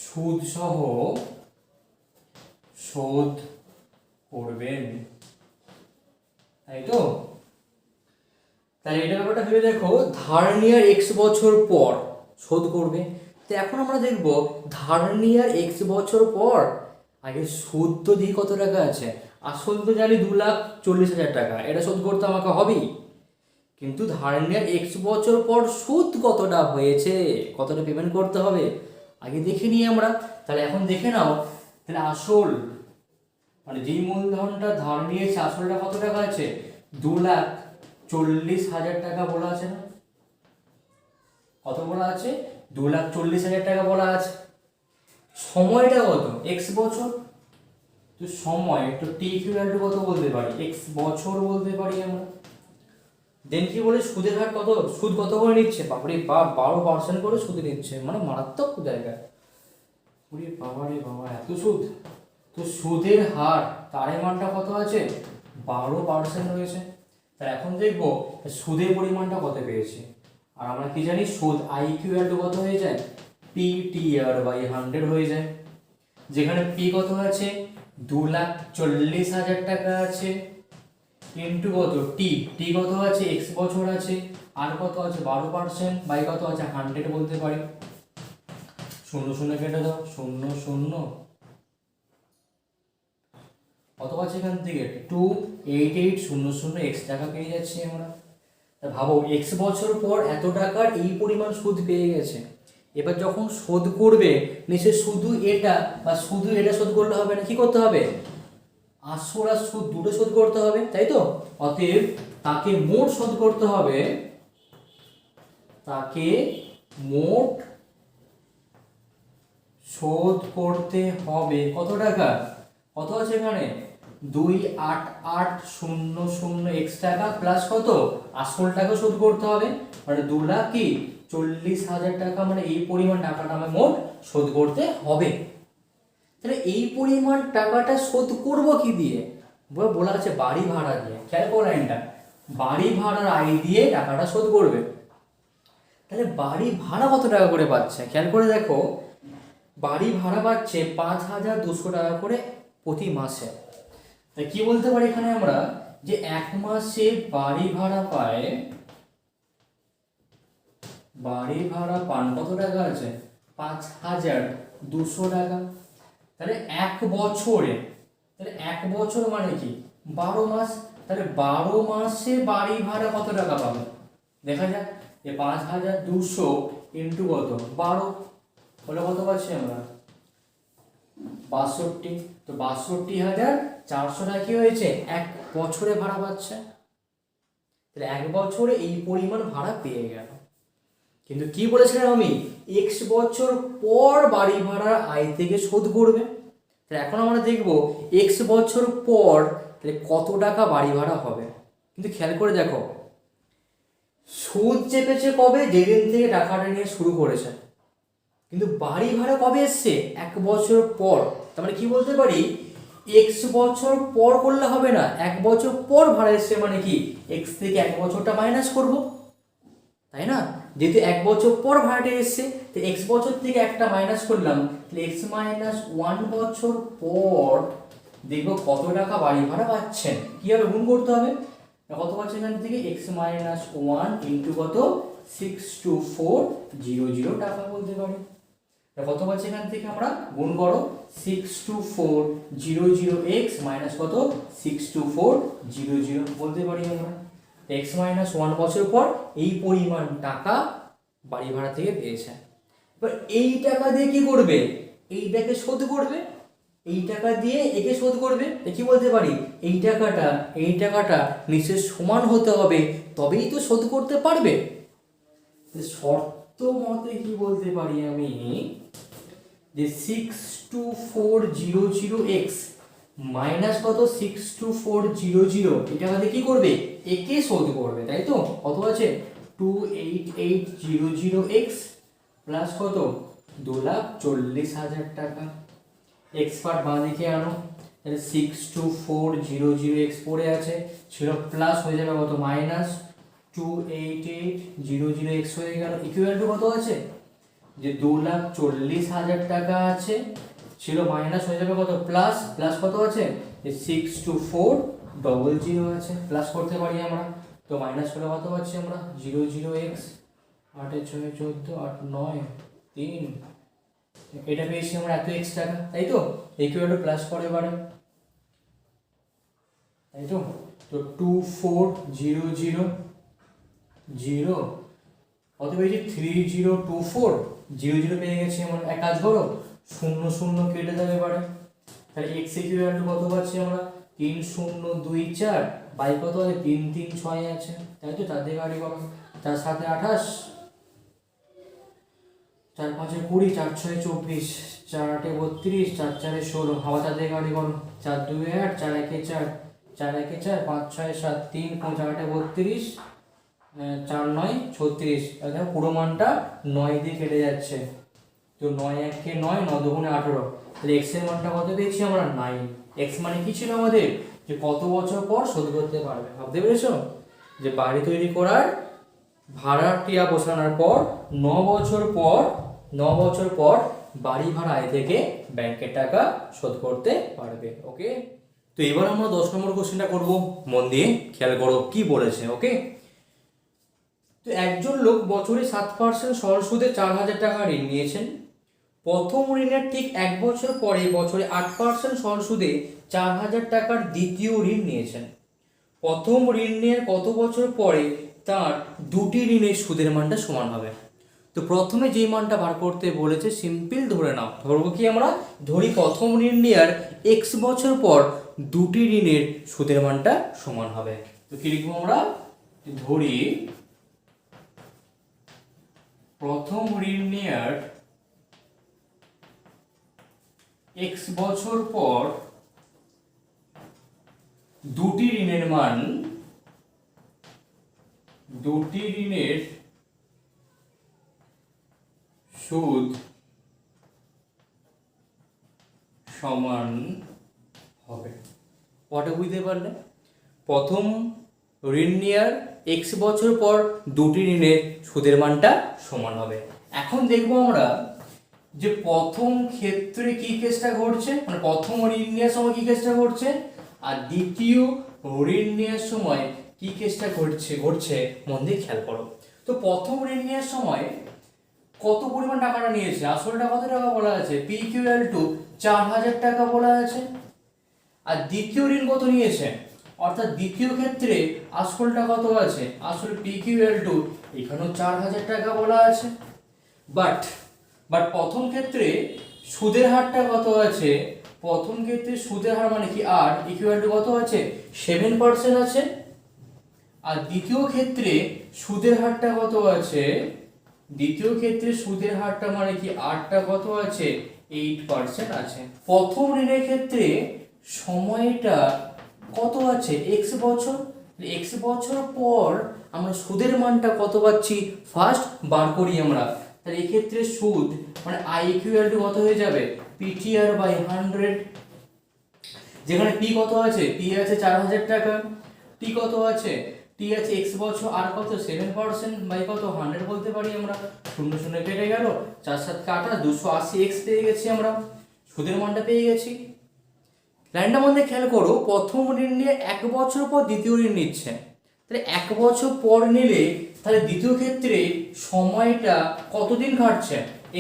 সুদ সহ শোধ করবেন, তাই তো? তাই এটা ব্যাপারটা ভেবে দেখো, ধার নেওয়ার এক্স বছর পর শোধ করবে। তো এখন আমরা দেখব ধার নেওয়ার এক্স বছর পর আগে সুদ তো দিই কত টাকা আছে, আসল তো জানি 2,40,000 টাকা, এটা শোধ করতে আমাকে হবেই। কিন্তু ধার নেওয়ার এক্স বছর পর সুদ কতটা হয়েছে, কতটা পেমেন্ট করতে হবে আগে দেখে নিই আমরা। তাহলে এখন দেখে নাও, তাহলে আসল মানে যেই মূলধনটা ধার নিয়েছে আসলটা কত টাকা আছে, 2,40,000 টাকা বলা আছে না? কত বলা আছে, 2,40,000 টাকা বলা আছে। সময়টা কত, এক্স বছর। তো সময় তো টি ইকুয়াল টু কত বলতে পারি, এক্স বছর বলতে পারি আমরা। দেন কি বলে সুদের হার কত, সুদ কত করে নিচ্ছে, বাপরে বাপ 12% করে সুদ নিচ্ছে, মানে মারাত্মক জায়গায়। ওরে বাবা রে বাবা, এত সুদ! তো সুদের হার তার মানটা কত আছে, 12% রয়েছে। তা এখন দেখবো সুদের পরিমাণটা কত পেয়েছি। আর আমরা কি জানি, সুদ আই ইকুয়াল টু কত হয়ে যায়, পি টি আর বাই 100 হয়ে যায়। যেখানে পি কত আছে, 2,40,000 টাকা আছে, ইন্টু কত টি, টি কত আছে, এক্স বছর আছে, আর কত আছে 12% বাই কত আছে 100 বলতে পারি। 0 কেটে দাও, 0 কত আছে এখান থেকে 2,88,00 এক্স টাকা পেয়ে যাচ্ছি আমরা। তা ভাবো এক্স বছর পর এত টাকার এই পরিমাণ সুদ পেয়ে গেছে। এবার যখন শোধ করবে নিশ্চয় শুধু এটা শোধ করলে হবে না, কি করতে হবে, আসল আর সুদ দুটো শোধ করতে হবে, তাই তো? অতএব তাকে মোট শোধ করতে হবে, কত টাকা, কত আছে এখানে 2,88,00 এক্স টাকা প্লাস কত আসল টাকা শোধ করতে হবে, মানে 2,40,000 টাকা, মানে এই পরিমাণ টাকাটা আমার মোট শোধ করতে হবে। তাহলে এই পরিমাণ টাকাটা শোধ করব কি দিয়ে, বলা আছে বাড়ি ভাড়া দিয়ে। খেয়াল করো লাইনটা, বাড়ি ভাড়ার আয় দিয়ে টাকাটা শোধ করবে। তাহলে বাড়ি ভাড়া কত টাকা করে পাচ্ছে, খেয়াল করে দেখো, বাড়ি ভাড়া পাচ্ছে 5,200 টাকা করে প্রতি মাসে। তাই কি বলতে পারি এখানে আমরা, যে এক মাসে বাড়ি ভাড়া পান কত টাকা আছে, 5,200 টাকা। তাহলে এক বছর মানে কি 12 মাস। তাহলে 12 মাসে বাড়ি ভাড়া কত টাকা পাবে, দেখা যাক, যে 5,200 ইন্টু কত 12, বলে কত পাচ্ছি আমরা 62। তো 62,400 টাকা কি হয়েছে, এক বছরে ভাড়া পাচ্ছে। তাহলে এক বছরে এই পরিমাণ ভাড়া পেয়ে গেল। কিন্তু কি বলেছিলাম আমি, এক্স বছর পর বাড়ি ভাড়ার আয় থেকে শোধ করবে। তাহলে এখন আমরা দেখব এক্স বছর পর তাহলে কত টাকা বাড়ি ভাড়া হবে। কিন্তু খেয়াল করে দেখো, সুদ চেপেছে কবে, যেদিন থেকে টাকাটা নিয়ে শুরু করেছে, কিন্তু বাড়ি ভাড়া কবে এসছে, এক বছর পর। তার মানে কি বলতে পারি, এক্স বছর পর করলে হবে না, এক বছর পর ভাড়া এসছে, মানে কি এক্স থেকে এক বছরটা মাইনাস করব, তাই না? যেহেতু এক বছর পর ভাড়াটা এসছে, তো এক্স বছর থেকে একটা মাইনাস করলাম, তাহলে এক্স মাইনাস 1 বছর পর দেখবো কত টাকা বাড়ি ভাড়া পাচ্ছেন। কি হবে, গুণ করতে হবে, কত পাচ্ছে এখান থেকে, এক্স মাইনাস 1 ইন্টু কত 62400 টাকা বলতে পারি। কত পাচ্ছি এখান থেকে আমরা, গুণ করো, 62400 এক্স মাইনাস কত 62400 বলতে পারি আমরা। এক্স মাইনাস ওয়ান বছর পর এই পরিমাণ টাকা বাড়ি ভাড়া থেকে পেয়েছে। এবার এই টাকা দিয়ে কি করবে, এইটাকে শোধ করবে, এই টাকা দিয়ে একে শোধ করবে। কি বলতে পারি, এই টাকাটা নিশ্চয় সমান হতে হবে, তবেই তো শোধ করতে পারবে। শর্ত মতে কি বলতে পারি আমি, যে 62400x মাইনাস কত 62400 এই টাকাতে কি করবে, একে শোধ করবে, তাই তো। কত আছে 28800x প্লাস কত 2,40,000 টাকা। এক্স পার্ট বাঁ দিকে আনো, তাহলে 62400x পড়ে আছে, ছিল প্লাস হয়ে যাবে কত মাইনাস 28800x হয়ে গেল, ইকুয়াল টু কত আছে, যে 2,40,000 টাকা আছে, ছিল মাইনাস হয়ে যাবে কত প্লাস, প্লাস কত আছে, যে 62400 আছে, প্লাস করতে পারি আমরা, তো মাইনাস করে কত পাচ্ছি আমরা 00x 8 এর 6 14 8 9 3, এটা পেয়েছি আমরা এত x টাকা, তাই তো। ইকুয়াল টু প্লাস করে এবারে, তাই তো। তো 24000 কত পেয়েছি 3024 00 পেয়ে গেছি আমরা। এক কাজ করো, 0 0 কেটে দেবে এবারে, তাহলে x ইকুয়াল টু কত পাচ্ছি আমরা 3024, বাই কত আছে 336 আছে, তাই তো। 4 দিয়ে গাড়ি করো, 4 7 28, 4 5 20, 4 6 24, 4 8 32, 4 4 16, আবার 4 দিয়ে গাড়ি করো, 4 2 8, 4 1 4, 4 1 4, 5 6 7 3, 5 8 32, 4 9 36, দেখো পুরো মানটা 9 দিয়ে কেটে যাচ্ছে, তো 9 1 কে 9, 9 2 18, তাহলে x এর মানটা কত পেয়েছি আমরা 9। x মানে কি ছিল আমাদের, যে কত বছর পর শোধ করতে পারবে। ভাবতে পেরেছো, যে বাড়ি তৈরি করার ভাড়াটিয়া বসানোর পর 9 বছর পর বাড়ি ভাড়া আয় থেকে ব্যাংকের টাকা শোধ করতে পারবে। ওকে, তো এবার আমরা 10 নম্বর কোশ্চেনটা করব, মন দিয়ে খেয়াল করো কি বলেছে। ওকে, তো একজন লোক বছরে 7% সরল সুদে 4,000 টাকা ঋণ নিয়েছেন। প্রথম ঋণের ঠিক 1 বছর পরে বছরে 8% সরল সুদে 4,000 টাকার দ্বিতীয় ঋণ নিয়েছেন। প্রথম ঋণ নেওয়ার কত বছর পরে তার দুটি ঋণের সুদের মানটা সমান হবে। তো প্রথমে যে মানটা বার করতে বলেছে সিম্পল ধরে নাও, ধরবো কি আমরা, ধরি প্রথম ঋণ নেওয়ার x বছর পর দুটি ঋণের সুদের মানটা সমান হবে। তো কি লিখবো আমরা, ধরি প্রথম ঋণ নেওয়ার x বছর পর দুটি ঋণের মান, দুটি ঋণের সুদ সমান হবে। কটা বুঝতে পারলে, প্রথম ঋণ নেওয়ার x বছর পর দুটি ঋণের সুদের মানটা সমান হবে। এখন দেখবো আমরা যে প্রথম ক্ষেত্রে কি কেসটা ঘটছে, মানে প্রথম ঋণ নেওয়ার সময় কি কেসটা ঘটছে, আর দ্বিতীয় ঋণ নেওয়ার সময় কি কেসটা ঘটছে মন দিয়ে খেয়াল করো। তো প্রথম ঋণ নেওয়ার সময় কত পরিমাণ টাকাটা নিয়েছে, আসলটা কত টাকা বলা আছে, p ইকুয়াল টু 4,000 টাকা বলা আছে। আর দ্বিতীয় ঋণ কত নিয়েছে, অর্থাৎ দ্বিতীয় ক্ষেত্রে আসলটা কত আছে, আসল p ইকুয়াল টু এখানেও 4,000 টাকা বলা আছে। বাট প্রথম ক্ষেত্রে সুদের হারটা কত আছে, প্রথম ক্ষেত্রে সুদের হার মানে কি r ইকুয়াল টু কত আছে 7% আছে। আর দ্বিতীয় ক্ষেত্রে সুদের হারটা কত আছে, দ্বিতীয় ক্ষেত্রে সুদের হারটা মানে কি rটা কত আছে 8% আছে। প্রথম ঋণের ক্ষেত্রে সময়টা কত আছে x বছর, x বছর পর আমরা সুদের মানটা কত পাচ্ছি ফার্স্ট বার করি আমরা। তাহলে এই ক্ষেত্রে সুদ মানে i ইকুয়াল টু কত হয়ে যাবে ptr বাই 100, যেখানে p কত আছে, p আছে 4,000 টাকা, t কত আছে, t আছে x বছর, আর কত 7% বাই কত 100 বলতে পারি আমরা। 0 0 কেটে গেল, 4 7 কাটা 280x পেয়ে গেছি আমরা, সুদের মানটা পেয়ে গেছি। লাইনটা মধ্যে খেয়াল করো, প্রথম ঋণ নিয়ে 1 বছর পর দ্বিতীয় ঋণ নিচ্ছে, তাহলে 1 বছর পর নিলে তাহলে দ্বিতীয় ক্ষেত্রে সময়টা কতদিন কাটছে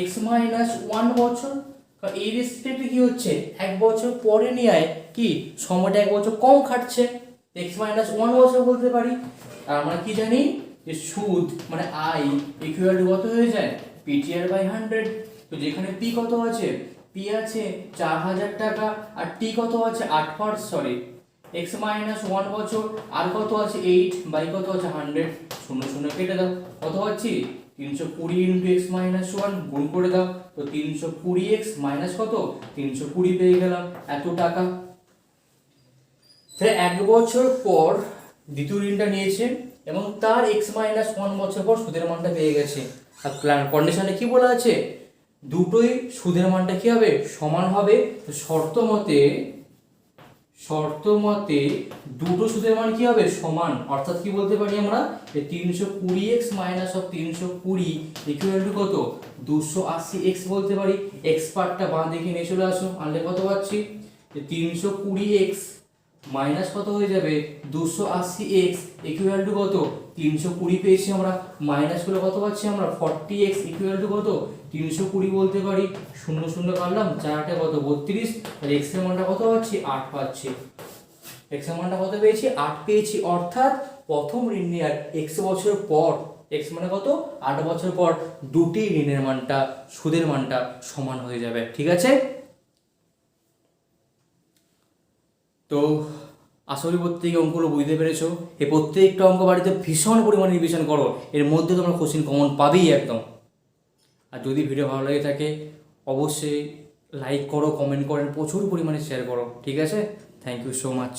x মাইনাস 1 বছর, কারণ এই রেসপেক্টে কি হচ্ছে 1 বছর পরে নেয় কি সময়টা 1 বছর কম খাটছে, এক্স মাইনাস ওয়ান বছর বলতে পারি। আর আমরা কি জানি যে সুদ মানে আই ইকুয়াল টু কত হয়ে যায় PTR/100। তো যেখানে পি কত আছে, পি আছে 4000 টাকা আর টি কত আছে 8 এক্স মাইনাস ওয়ান বছর আর কত আছে 8 বাই কত আছে 100, শূন্য শূন্য কেটে দাও, কত পাচ্ছি 320 ইন্টু এক্স মাইনাস ওয়ান গুণ করে দাও, তো 320 এক্স মাইনাস কত 320 পেয়ে গেলাম এত টাকা। তাহলে 1 বছর পর দ্বিতীয় ঋণটা নিয়েছে এবং তার এক্স মাইনাস ওয়ান বছর পর সুদের মানটা পেয়ে গেছে। আর কন্ডিশনে কি বলা আছে, দুটোই সুদের মানটা কি হবে সমান হবে। তো শর্ত মতে দুটো সুদের মান কি হবে সমান, অর্থাৎ কি বলতে পারি আমরা যে 320 x minus of 320 equal to কত 280 এক্স বলতে পারি। এক্স পার্টটা বাঁ দিকে নিয়ে চলে আসো, আনলে কত পাচ্ছি যে 320 এক্স মাইনাস কত হয়ে যাবে 280 এক্স ইকুয়াল টু কত 320 পেয়েছি আমরা, মাইনাস করে কত পাচ্ছি আমরা 40 এক্স ইকুয়াল টু কত 320 বলতে পারি। শূন্য শূন্য কাটলাম, 4 কত 32, আর এক্স এর মানটা কত পাচ্ছি 8 পাচ্ছি। এক্স এর মানটা কত পেয়েছি 8 পেয়েছি, অর্থাৎ প্রথম ঋণ নেওয়ার এক্স বছর পর, এক্স মানে কত 8 বছর পর দুটি ঋণের মানটা সুদের মানটা সমান হয়ে যাবে। ঠিক আছে, তো আশা করি প্রত্যেকে অঙ্কগুলো বুঝতে পেরেছো। এই প্রত্যেকটা অঙ্ক বাড়িতে ভীষণ পরিমাণে রিভিশন করো, এর মধ্যে তোমরা কোশ্চেন কমন পাবেই একদম। আর যদি ভিডিও ভালো লাগে থাকে অবশ্যই লাইক করো, কমেন্ট করেন, প্রচুর পরিমাণে শেয়ার করো। ঠিক আছে, থ্যাংক ইউ সো মাচ।